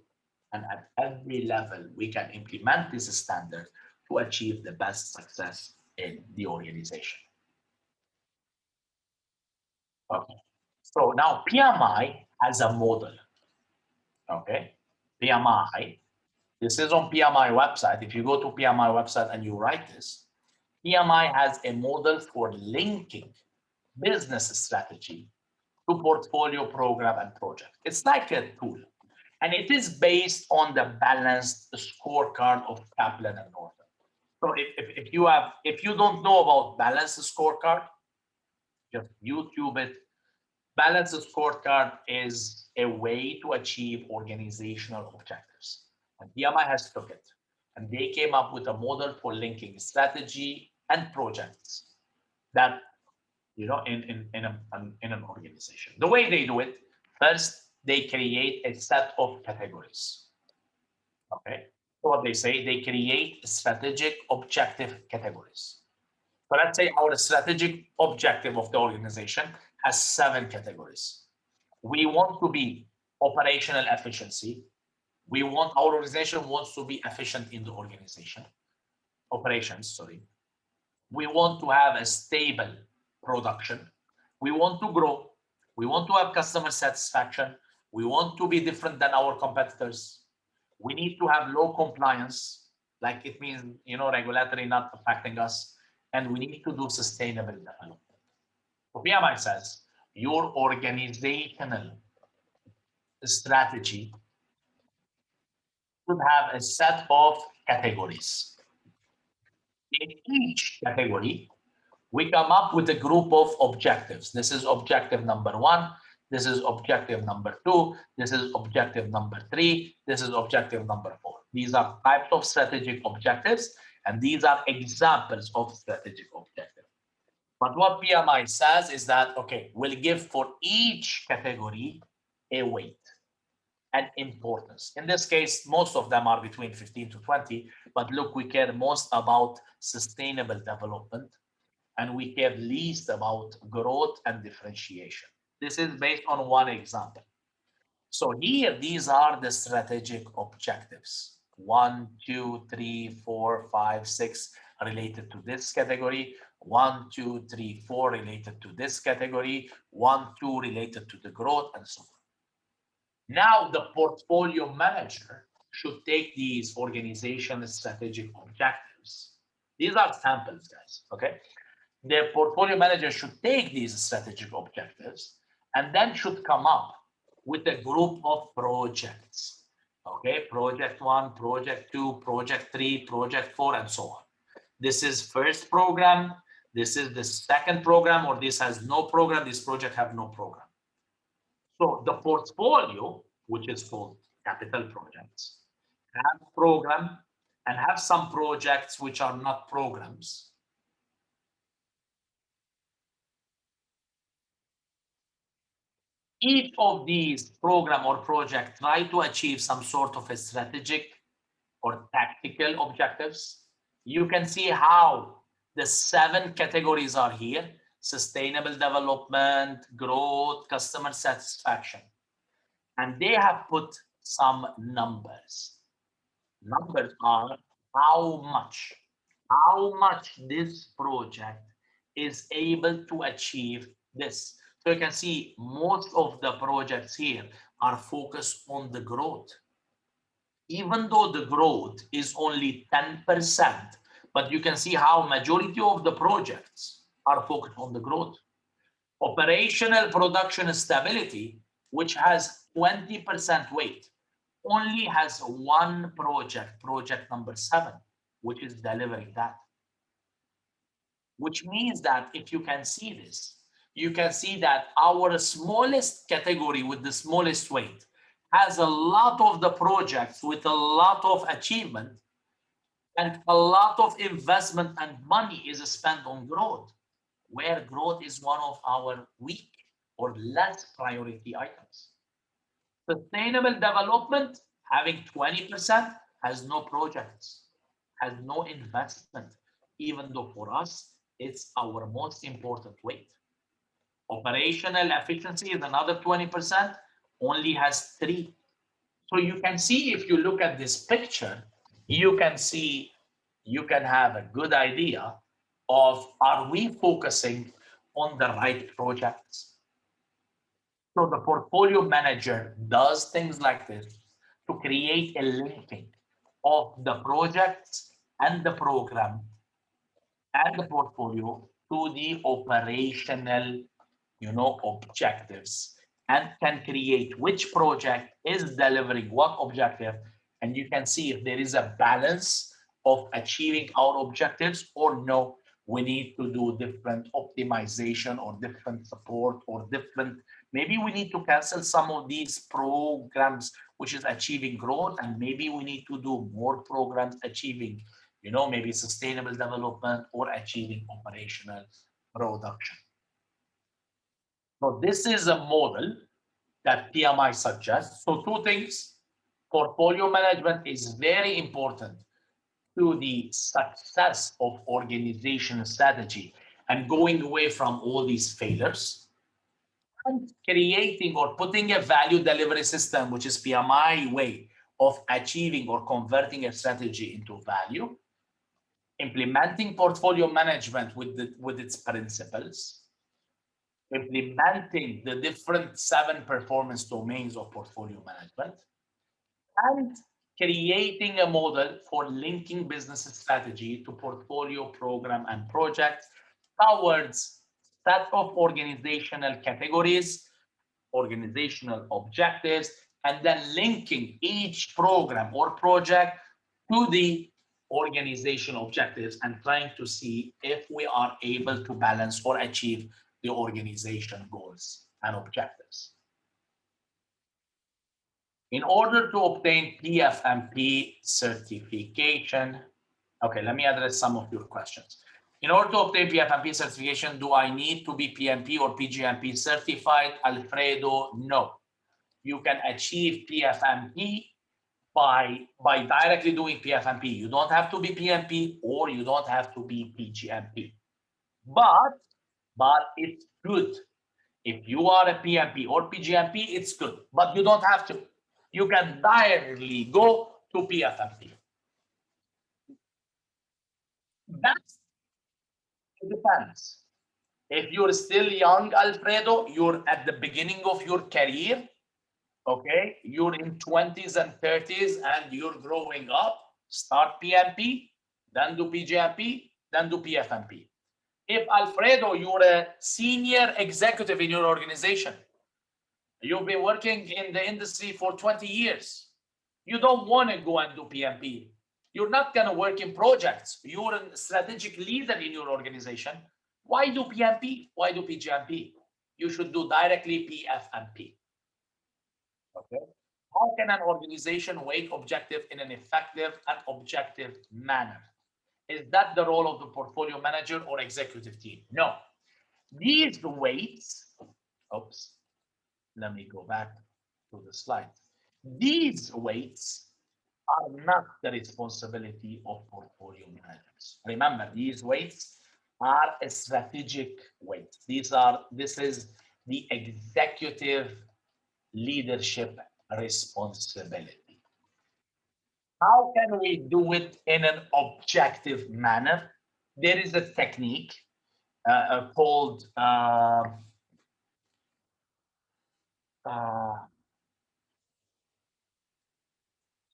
And at every level, we can implement this standard to achieve the best success in the organization. Okay. So now PMI has a model. Okay. PMI. This is on PMI website. If you go to PMI website and you write this, PMI has a model for linking business strategy to portfolio, program, and project. It's like a tool, and it is based on the balanced scorecard of Kaplan and Norton. So if you don't know about balanced scorecard, just YouTube it. Balanced scorecard is a way to achieve organizational objectives. And PMI has took it, and they came up with a model for linking strategy and projects that, you know, in an organization. The way they do it, first, they create a set of categories. Okay. So what they say, they create strategic objective categories. So let's say our strategic objective of the organization has 7 categories. We want to be operational efficiency. Our organization wants to be efficient in the organization. Operations, sorry. We want to have a stable production. We want to grow. We want to have customer satisfaction. We want to be different than our competitors. We need to have low compliance, like it means, you know, regulatory not affecting us. And we need to do sustainable development. So PMI says your organizational strategy should have a set of categories. In each category, we come up with a group of objectives. This is objective number 1. This is objective number 2. This is objective number 3. This is objective number 4. These are types of strategic objectives, and these are examples of strategic objectives. But what PMI says is that, okay, we'll give for each category a weight and importance. In this case, most of them are between 15 to 20, but look, we care most about sustainable development, and we care least about growth and differentiation. This is based on one example. So here, these are the strategic objectives. 1, 2, 3, 4, 5, 6 related to this category. 1, 2, 3, 4 related to this category. 1, 2 related to the growth, and so on. Now the portfolio manager should take these organizational strategic objectives. These are samples, guys, okay? The portfolio manager should take these strategic objectives and then should come up with a group of projects, okay? Project 1, project 2, project 3, project 4, and so on. This is first program. This is the second program, or this has no program. This project have no program. So the portfolio, which is called capital projects, have program and have some projects which are not programs. Each of these program or project try to achieve some sort of a strategic or tactical objectives. You can see how the 7 categories are here: sustainable development, growth, customer satisfaction. And they have put some numbers. Numbers are how much this project is able to achieve this. So you can see most of the projects here are focused on the growth. Even though the growth is only 10%, but you can see how majority of the projects are focused on the growth. Operational production stability, which has 20% weight, only has one project, project number 7, which is delivering that. Which means that if you can see this, you can see that our smallest category with the smallest weight has a lot of the projects with a lot of achievement, and a lot of investment and money is spent on growth, where growth is one of our weak or less priority items. Sustainable development, having 20%, has no projects, has no investment, even though for us, It's our most important weight. Operational efficiency is another 20%, only has 3. So you can see, if you look at this picture, you can see, you can have a good idea of, are we focusing on the right projects? So the portfolio manager does things like this to create a linking of the projects and the program and the portfolio to the operational, objectives, and can create which project is delivering what objective. And you can see if there is a balance of achieving our objectives or no, we need to do different optimization or different support or different, maybe we need to cancel some of these programs which is achieving growth, and maybe we need to do more programs achieving, maybe sustainable development or achieving operational production. So this is a model that PMI suggests. So 2 things, portfolio management is very important to the success of organizational strategy and going away from all these failures, and creating or putting a value delivery system, which is PMI way of achieving or converting a strategy into value, implementing portfolio management with its principles, implementing the different 7 performance domains of portfolio management, and creating a model for linking business strategy to portfolio, program, and project towards set of organizational categories, organizational objectives, and then linking each program or project to the organizational objectives and trying to see if we are able to balance or achieve the organization goals and objectives. In order to obtain PMI-RMP certification, okay, let me address some of your questions. In order to obtain PMI-RMP certification, do I need to be PMP or PGMP certified? Alfredo, no. You can achieve PMI-RMP by directly doing PMI-RMP. You don't have to be PMP or you don't have to be PGMP. But it's good. If you are a PMP or PGMP, it's good, but you don't have to. You can directly go to PMI-RMP. It depends. If you're still young, Alfredo, you're at the beginning of your career, okay? You're in 20s and 30s and you're growing up, start PMP, then do PGMP, then do PMI-RMP. If, Alfredo, you're a senior executive in your organization, you've been working in the industry for 20 years, you don't want to go and do PMP. You're not going to work in projects. You're a strategic leader in your organization. Why do PMP? Why do PGMP? You should do directly PMI-RMP. Okay. How can an organization weight objective in an effective and objective manner? Is that the role of the portfolio manager or executive team? No. These weights, oops, let me go back to the slide. These weights are not the responsibility of portfolio managers. Remember, these weights are a strategic weight. This is the executive leadership responsibility. How can we do it in an objective manner? There is a technique called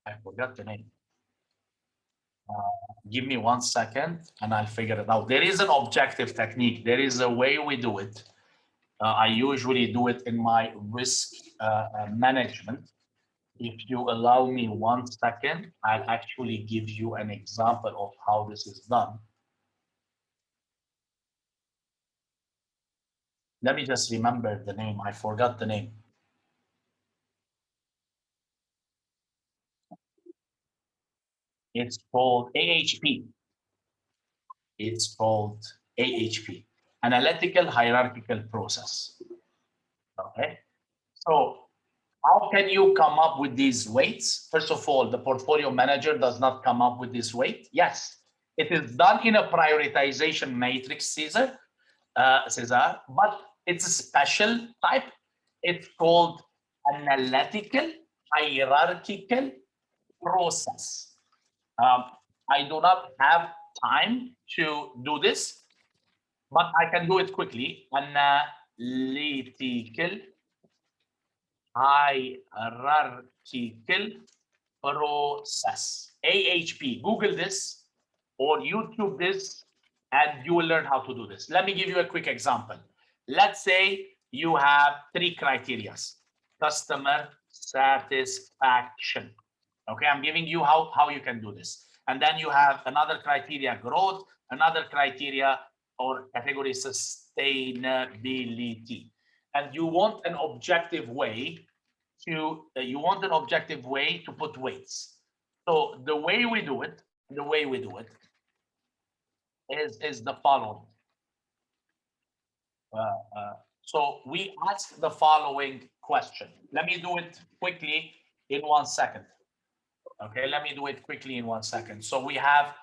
I forgot the name. Give me 1 second and I'll figure it out. There is an objective technique. There is a way we do it. I usually do it in my risk management. If you allow me 1 second, I'll actually give you an example of how this is done. Let me just remember the name. I forgot the name. It's called AHP. It's called AHP, analytical hierarchical process. Okay. So how can you come up with these weights? First of all, the portfolio manager does not come up with this weight. Yes, It is done in a prioritization matrix, Cesar, but it's a special type. It's called analytical hierarchical process. I do not have time to do this, but I can do it quickly. Analytical hierarchical process, AHP. Google this or YouTube this, and you will learn how to do this. Let me give you a quick example. Let's say you have 3 criteria. Customer satisfaction. Okay, I'm giving you how you can do this. And then you have another criteria, growth, another criteria or category, sustainability. And you want an objective way to put weights. So the way we do it is the following. So we ask the following question. Let me do it quickly in 1 second. Okay, let me do it quickly in 1 second. So we have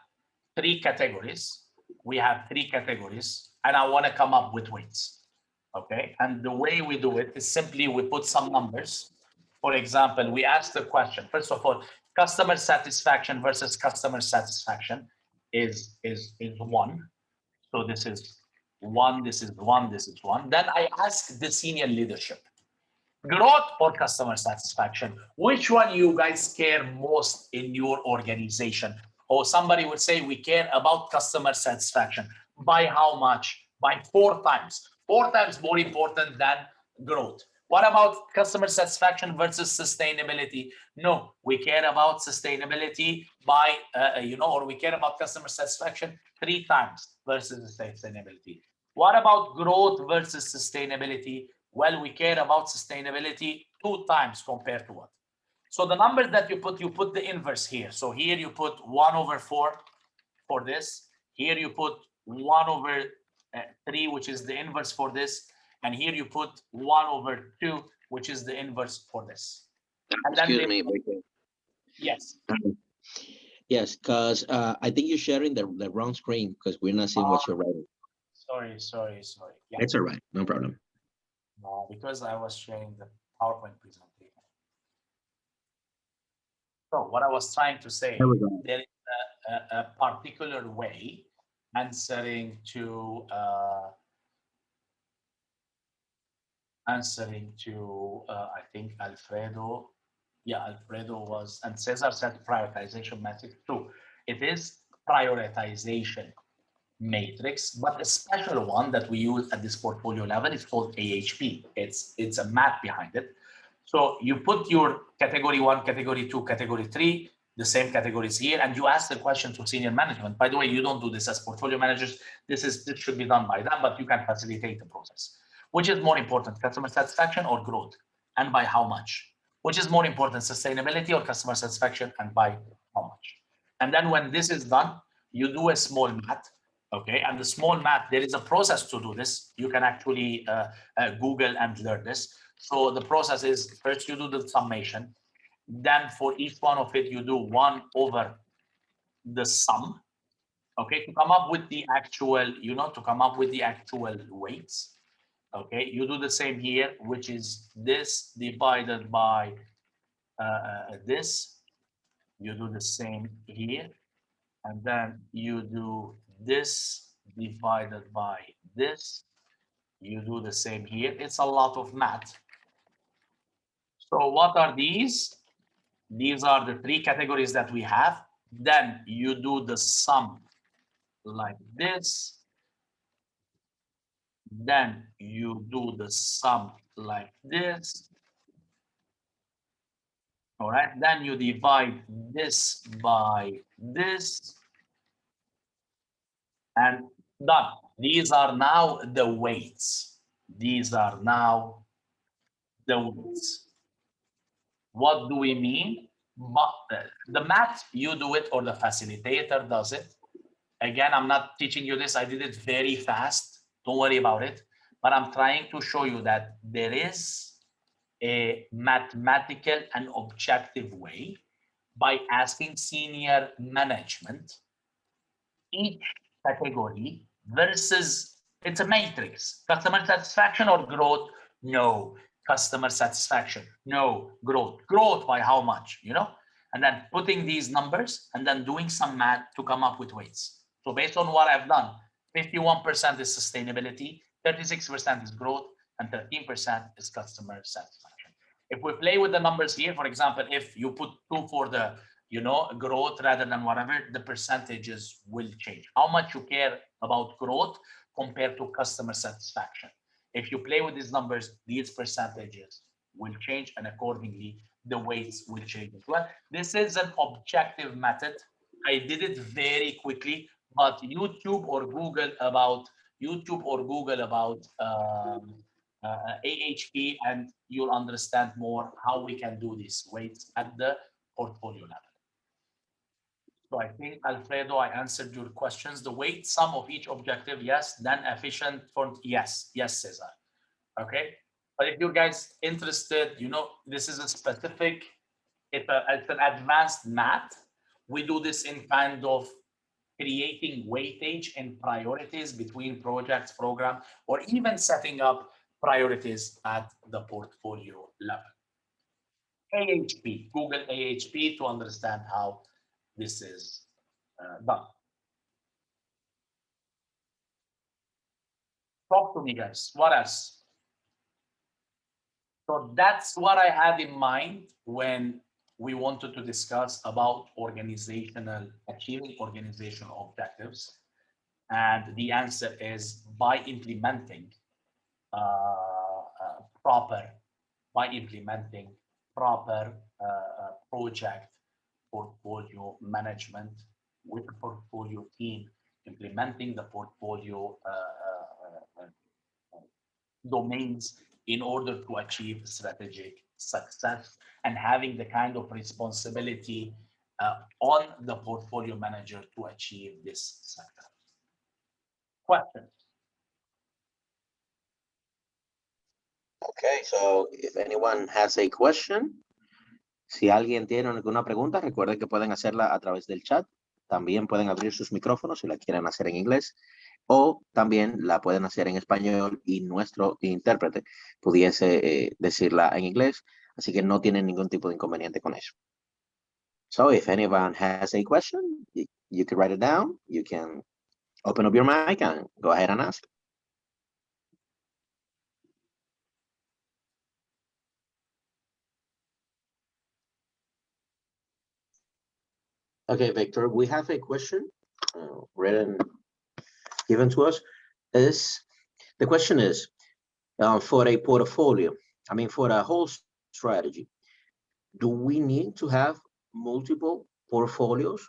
3 categories. And I want to come up with weights. Okay, and the way we do it is simply we put some numbers. For example, we ask the question, first of all, customer satisfaction versus customer satisfaction is 1. So this is 1, this is 1, this is 1. Then I ask the senior leadership, growth or customer satisfaction, which one you guys care most in your organization? Or somebody would say we care about customer satisfaction. By how much? By 4 times. 4 times more important than growth. What about customer satisfaction versus sustainability? No, we care about sustainability by, or we care about customer satisfaction 3 times versus sustainability. What about growth versus sustainability? Well, we care about sustainability 2 times compared to what? So the numbers that you put the inverse here. So here you put 1/4 for this. Here you put 1/3, which is the inverse for this. And here you put 1/2, which is the inverse for this. And Excuse me. Yes. Yes, because I think you're sharing the wrong screen because we're not seeing what you're writing. Sorry. Yeah. It's all right. No problem. No, because I was sharing the PowerPoint presentation. So what I was trying to say, there is a particular way answering to I think Alfredo. Yeah, Alfredo was, and Cesar said prioritization matrix too. It is prioritization matrix, but a special one that we use at this portfolio level is called AHP. It's a math behind it. So you put your category 1, category 2, category 3, the same categories here, and you ask the question to senior management. By the way, you don't do this as portfolio managers. This should be done by them, but you can facilitate the process. Which is more important, customer satisfaction or growth, and by how much? Which is more important, sustainability or customer satisfaction, and by how much? And then when this is done, you do a small math. Okay, and the small math, there is a process to do this. You can actually Google and learn this. So the process is, first you do the summation. Then for each one of it, you do 1 over the sum. Okay, to come up with the actual, weights. Okay, you do the same here, which is this divided by this. You do the same here. And then you do this divided by this. You do the same here. It's a lot of math. So what are these? These are the 3 categories that we have. Then you do the sum like this. Then you do the sum like this. All right. Then you divide this by this. And done. These are now the weights. What do we mean? The math, you do it or the facilitator does it. Again, I'm not teaching you this. I did it very fast. Don't worry about it. But I'm trying to show you that there is a mathematical and objective way by asking senior management each category versus, it's a matrix. Customer satisfaction or growth? No. Customer satisfaction? No. Growth. Growth by how much, you know? And then putting these numbers and then doing some math to come up with weights. So based on what I've done, 51% is sustainability, 36% is growth, and 13% is customer satisfaction. If we play with the numbers here, for example, if you put 2 for the, you know, growth rather than whatever, the percentages will change. How much you care about growth compared to customer satisfaction. If you play with these numbers, these percentages will change, and accordingly, the weights will change as well. This is an objective method. I did it very quickly, but YouTube or Google about AHP, and you'll understand more how we can do these weights at the portfolio level. So I think, Alfredo, I answered your questions. The weight sum of each objective, yes. Then efficient for, yes, Cesar. Okay. But if you guys interested, you know, this is a specific, it's an advanced math. We do this in kind of creating weightage and priorities between projects, program, or even setting up priorities at the portfolio level. AHP, Google AHP to understand how this is done. Talk to me, guys. What else? So that's what I had in mind when we wanted to discuss about achieving organizational objectives. And the answer is by implementing proper project portfolio management with the portfolio team, implementing the portfolio domains in order to achieve strategic success, and having the kind of responsibility on the portfolio manager to achieve this success. Questions? Okay, so if anyone has a question, si alguien tiene alguna pregunta, recuerden que pueden hacerla a través del chat. También pueden abrir sus micrófonos si la quieren hacer en inglés, o también la pueden hacer en español y nuestro intérprete pudiese decirla en inglés, así que no tienen ningún tipo de inconveniente con eso. So if anyone has a question, you can write it down, you can open up your mic and go ahead and ask. Okay, Victor, we have a question written, given to us. The question is, for a portfolio, I mean, for a whole strategy, do we need to have multiple portfolios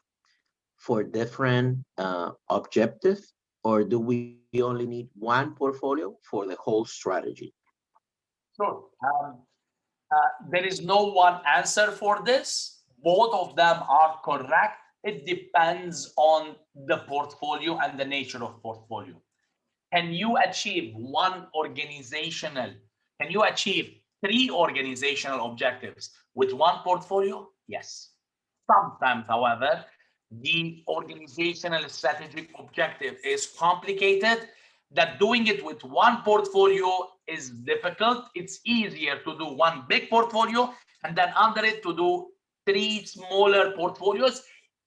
for different objectives, or do we only need one portfolio for the whole strategy? Sure. There is no one answer for this. Both of them are correct. It depends on the portfolio and the nature of portfolio. Can you achieve can you achieve 3 organizational objectives with one portfolio? Yes. Sometimes, however, the organizational strategic objective is complicated, that doing it with one portfolio is difficult. It's easier to do one big portfolio and then under it to do 3 smaller portfolios.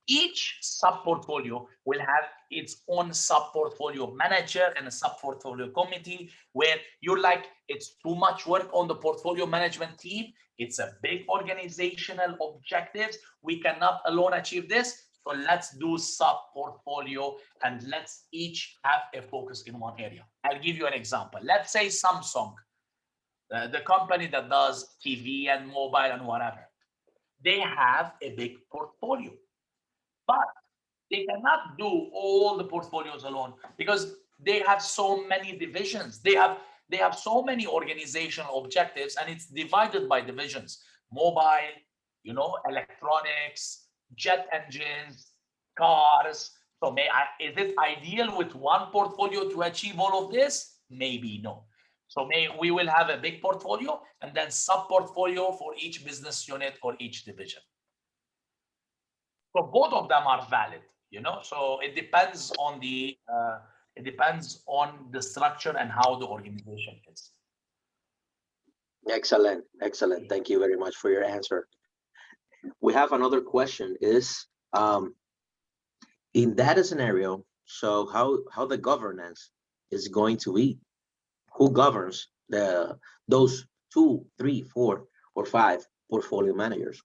Each sub-portfolio will have its own sub-portfolio manager and a sub-portfolio committee, where you're like, it's too much work on the portfolio management team. It's a big organizational objectives. We cannot alone achieve this. So let's do sub-portfolio and let's each have a focus in one area. I'll give you an example. Let's say Samsung, the company that does TV and mobile and whatever. They have a big portfolio, but they cannot do all the portfolios alone because they have so many divisions. They have so many organizational objectives, and it's divided by divisions. Mobile, you know, electronics, jet engines, cars. So is it ideal with one portfolio to achieve all of this? Maybe no. So we will have a big portfolio and then sub-portfolio for each business unit or each division. So both of them are valid. You know, so it depends on the structure and how the organization is. Excellent, excellent. Thank you very much for your answer. We have another question is, in that scenario, so how the governance is going to be? Who governs those 2, 3, 4, or 5 portfolio managers?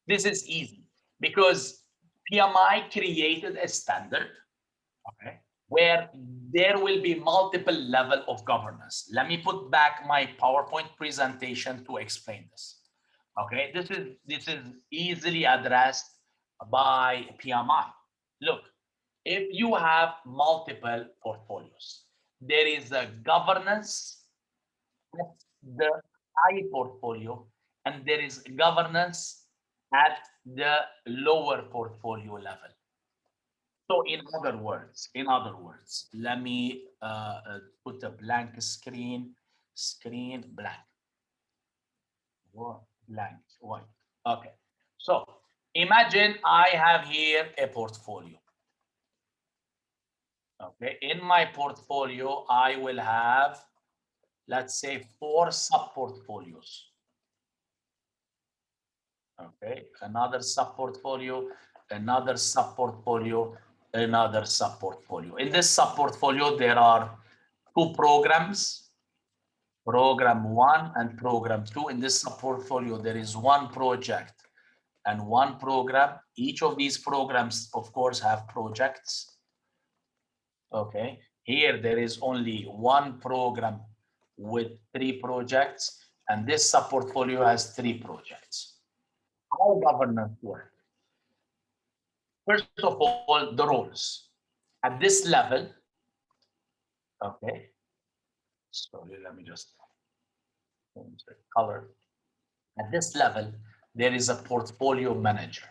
This is easy because PMI created a standard, okay, where there will be multiple level of governance. Let me put back my PowerPoint presentation to explain this. Okay, this is easily addressed by PMI. Look, if you have multiple portfolios, there is a governance at the high portfolio, and there is governance at the lower portfolio level. So in other words, let me put a blank screen blank. Blank, white. Okay. So imagine I have here a portfolio. Okay. In my portfolio, I will have, let's say, 4 sub-portfolios. Okay. Another sub-portfolio, another sub-portfolio, another sub-portfolio. In this sub-portfolio, there are 2 programs, program 1 and program 2. In this sub-portfolio, there is 1 project and 1 program. Each of these programs, of course, have projects. Okay, here there is only 1 program with 3 projects, and this sub-portfolio has 3 projects. How governance works? First of all, the roles. At this level, okay, sorry, let me just change the color. At this level, there is a portfolio manager.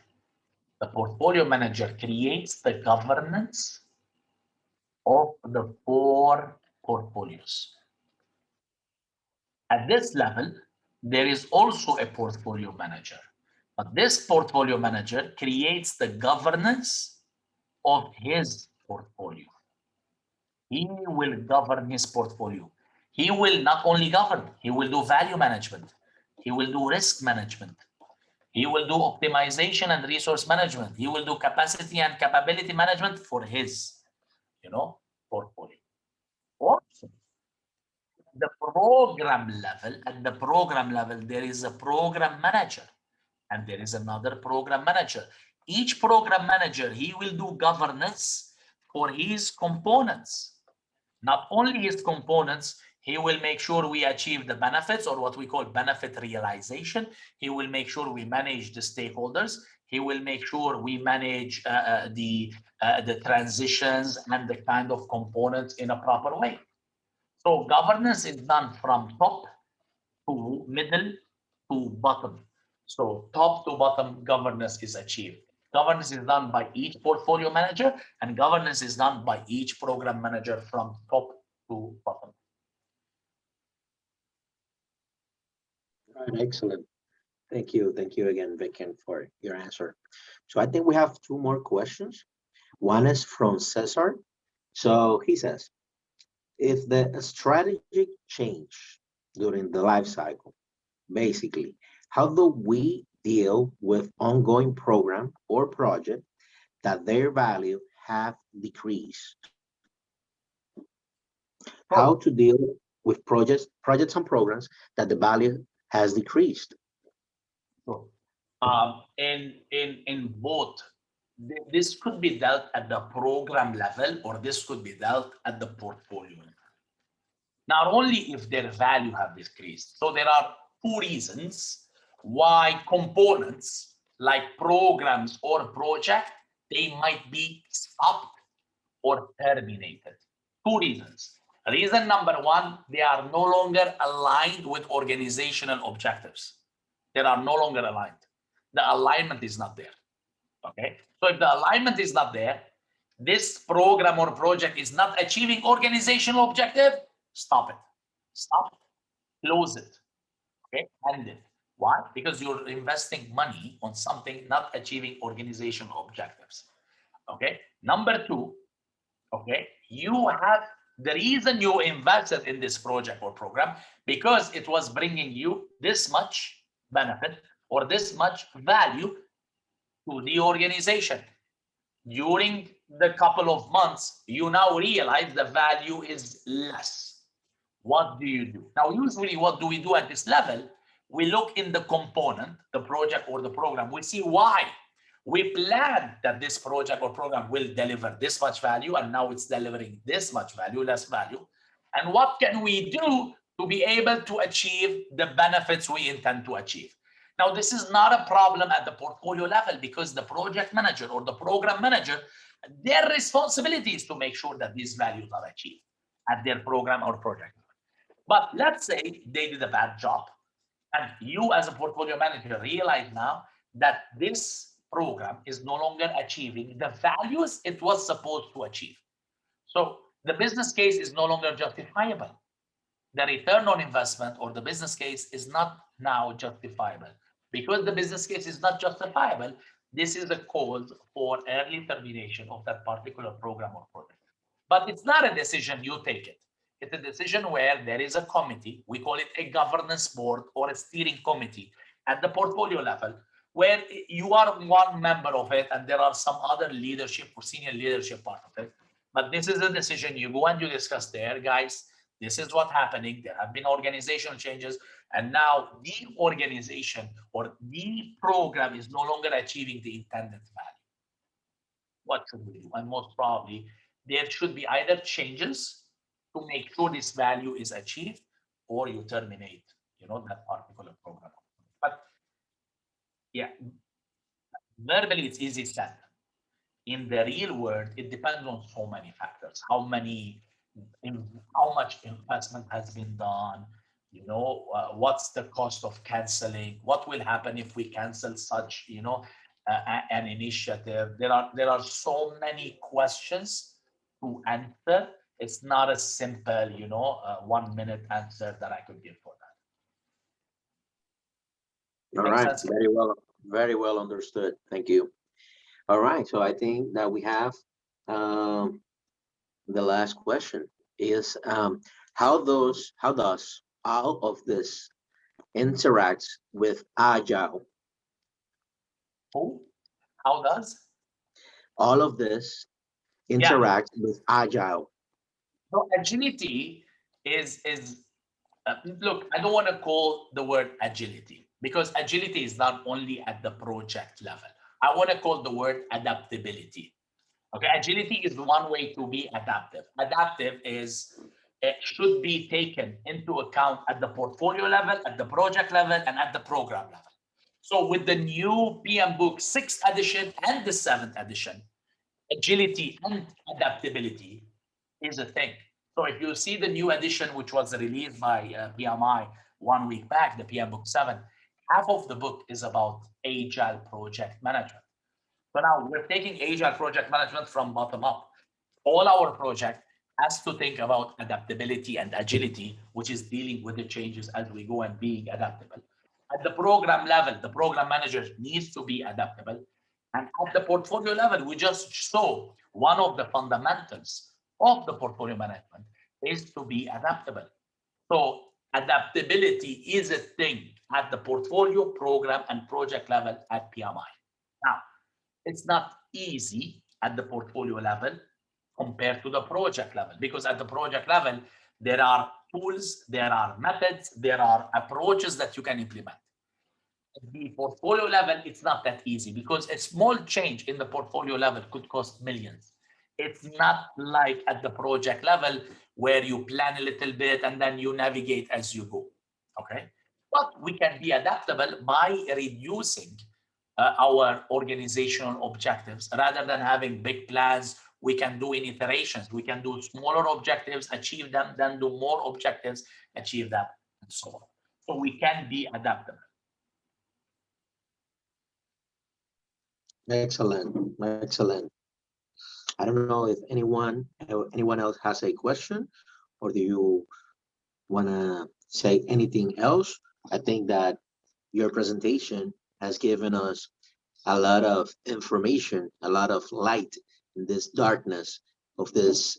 The portfolio manager creates the governance of the 4 portfolios. At this level, there is also a portfolio manager. But this portfolio manager creates the governance of his portfolio. He will govern his portfolio. He will not only govern, he will do value management. He will do risk management. He will do optimization and resource management. He will do capacity and capability management for his, portfolio. Also, at the program level, there is a program manager and there is another program manager. Each program manager, he will do governance for his components. Not only his components, he will make sure we achieve the benefits, or what we call benefit realization. He will make sure we manage the stakeholders. He will make sure we manage the transitions and the kind of components in a proper way. So governance is done from top to middle to bottom. So top to bottom governance is achieved. Governance is done by each portfolio manager, and governance is done by each program manager from top to bottom. Right, excellent. Thank you again, Vicken, for your answer. So I think we have 2 more questions. One is from Cesar. So he says, if the strategic change during the life cycle, basically, how do we deal with ongoing program or project that their value have decreased? How to deal with projects and programs that the value has decreased? In both, this could be dealt at the program level, or this could be dealt at the portfolio level. Not only if their value have decreased. So there are 2 reasons why components like programs or project, they might be stopped or terminated. 2 reasons. Reason number 1, they are no longer aligned with organizational objectives. They are no longer aligned. The alignment is not there. Okay. So if the alignment is not there, this program or project is not achieving organizational objective, stop it. Stop, close it. Okay, end it. Why? Because you're investing money on something not achieving organizational objectives. Okay. Number two, okay, you have the reason you invested in this project or program because it was bringing you this much benefit or this much value to the organization. During the couple of months, you now realize the value is less. What do you do? Now, usually what do we do at this level? We look in the component, the project or the program. We see why. We planned that this project or program will deliver this much value, and now it's delivering this much value, less value. And what can we do to be able to achieve the benefits we intend to achieve? Now, this is not a problem at the portfolio level because the project manager or the program manager, their responsibility is to make sure that these values are achieved at their program or project. But let's say they did a bad job, and you as a portfolio manager realize now that this program is no longer achieving the values it was supposed to achieve. So the business case is no longer justifiable. The return on investment or the business case is not now justifiable. Because the business case is not justifiable, this is a cause for early termination of that particular program or project. But it's not a decision you take it. It's a decision where there is a committee, we call it a governance board or a steering committee at the portfolio level, where you are one member of it and there are some other leadership or senior leadership part of it. But this is a decision you go and you discuss there, guys. This is what's happening. There have been organizational changes, and now the organization or the program is no longer achieving the intended value. What should we do? And most probably, there should be either changes to make sure this value is achieved, or you terminate, that particular program. But yeah, verbally it's easy said. In the real world, it depends on so many factors. How much investment has been done? What's the cost of canceling? What will happen if we cancel such, an initiative? There are so many questions to answer. It's not a simple, 1 minute answer that I could give for that. All right, sense? very well understood. Thank you. All right, so I think that we have the last question is how does all of this interacts with agile? How does all of this interacts with agile? So agility is look, I don't want to call the word agility because agility is not only at the project level. I want to call the word adaptability. Okay, agility is one way to be adaptive. Adaptive should be taken into account at the portfolio level, at the project level, and at the program level. So with the new PM book 6th edition and the 7th edition, agility and adaptability is a thing. So if you see the new edition, which was released by PMI 1 week back, the PM book 7, half of the book is about agile project management. So now we're taking agile project management from bottom up. All our project has to think about adaptability and agility, which is dealing with the changes as we go and being adaptable. At the program level, the program manager needs to be adaptable. And at the portfolio level, we just saw one of the fundamentals of the portfolio management is to be adaptable. So adaptability is a thing at the portfolio, program, and project level at PMI. Now, it's not easy at the portfolio level compared to the project level, because at the project level, there are tools, there are methods, there are approaches that you can implement. At the portfolio level, it's not that easy because a small change in the portfolio level could cost millions. It's not like at the project level where you plan a little bit and then you navigate as you go, okay? But we can be adaptable by reducing our organizational objectives. Rather than having big plans, we can do in iterations. We can do smaller objectives, achieve them, then do more objectives, achieve them, and so on. So we can be adaptable. Excellent, excellent. I don't know if anyone else has a question, or do you want to say anything else? I think that your presentation has given us a lot of information, a lot of light in this darkness of this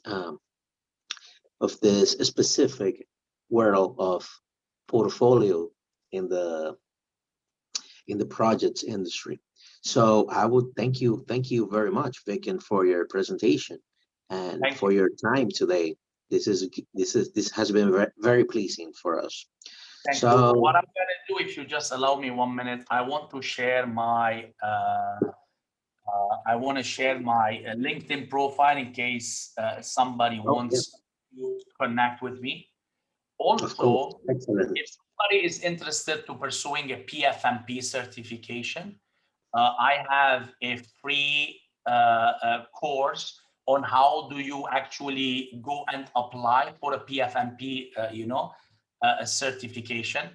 specific world of portfolio in the projects industry. So I would thank you very much, Vicken, for your presentation and for your time today. This has been very, very pleasing for us. Thank you. What I'm going to do, if you just allow me 1 minute, I want to share my LinkedIn profile in case somebody wants to connect with me. Also, if somebody is interested to pursuing a PFMP certification, I have a free course on how do you actually go and apply for a PFMP, a certification.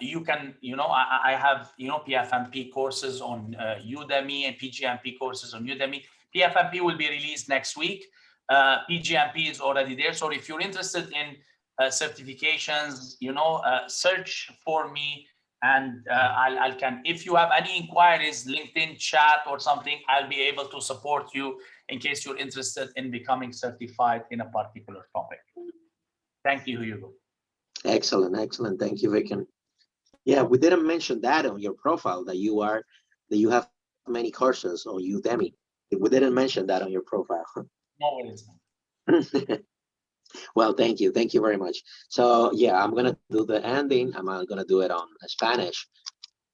You can, I have, PFMP courses on Udemy and PGMP courses on Udemy. PFMP will be released next week. PGMP is already there. So if you're interested in certifications, search for me, and I can, if you have any inquiries, LinkedIn chat or something, I'll be able to support you in case you're interested in becoming certified in a particular topic. Thank you, Hugo. Excellent. Thank you, Vicken. Yeah, we didn't mention that on your profile, that you have many courses on Udemy. We didn't mention that on your profile. No worries. Well, thank you very much. So yeah, I'm gonna do the ending. I'm gonna do it on Spanish.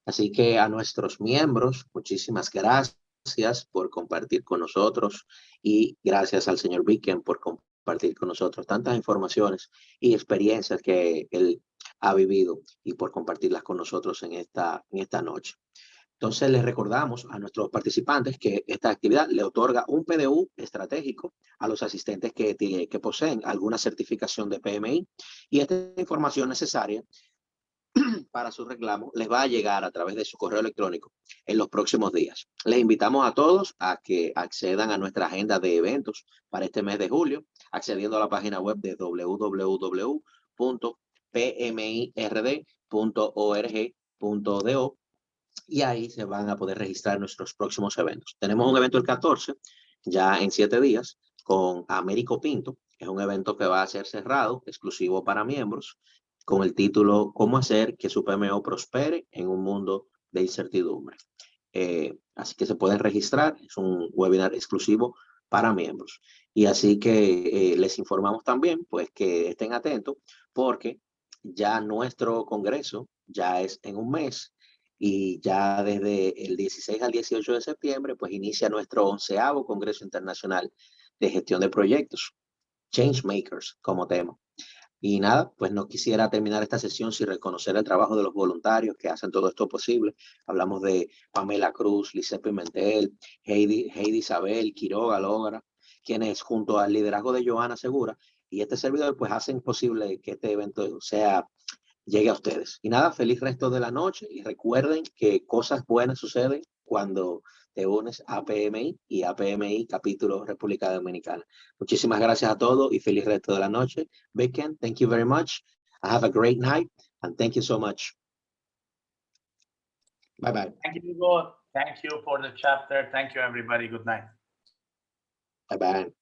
Así que a nuestros miembros, muchísimas gracias por compartir con nosotros, y gracias al señor Vicken por compartir con nosotros tantas informaciones y experiencias que él ha vivido, y por compartirlas con nosotros en esta noche. Entonces, les recordamos a nuestros participantes que esta actividad le otorga un PDU estratégico a los asistentes que poseen alguna certificación de PMI, y esta información necesaria para su reclamo les va a llegar a través de su correo electrónico en los próximos días. Les invitamos a todos a que accedan a nuestra agenda de eventos para este mes de julio, accediendo a la página web de www.pmird.org.do, y ahí se van a poder registrar nuestros próximos eventos. Tenemos un evento el 14, ya en 7 días, con Américo Pinto. Es un evento que va a ser cerrado, exclusivo para miembros, con el título ¿Cómo hacer que su PMO prospere en un mundo de incertidumbre? Así que se pueden registrar, es un webinar exclusivo para miembros. Y así que les informamos también, pues, que estén atentos, porque ya nuestro congreso ya es en un mes, y ya desde el 16 al 18 de septiembre, pues inicia nuestro 11º Congreso Internacional de Gestión de Proyectos, Changemakers como tema. Y nada, pues no quisiera terminar esta sesión sin reconocer el trabajo de los voluntarios que hacen todo esto posible. Hablamos de Pamela Cruz, Lice Pimentel, Heidi Isabel, Quiroga Logra, quienes junto al liderazgo de Johanna Segura y este servidor, pues hacen posible que este evento llegue a ustedes. Y nada, feliz resto de la noche, y recuerden que cosas buenas suceden cuando te unes a PMI y a PMI capítulo República Dominicana. Muchísimas gracias a todos y feliz resto de la noche. Vicken, thank you very much. Have a great night, and thank you so much. Bye bye. Thank you, Hugo. Thank you for the chapter. Thank you, everybody. Good night. Bye bye.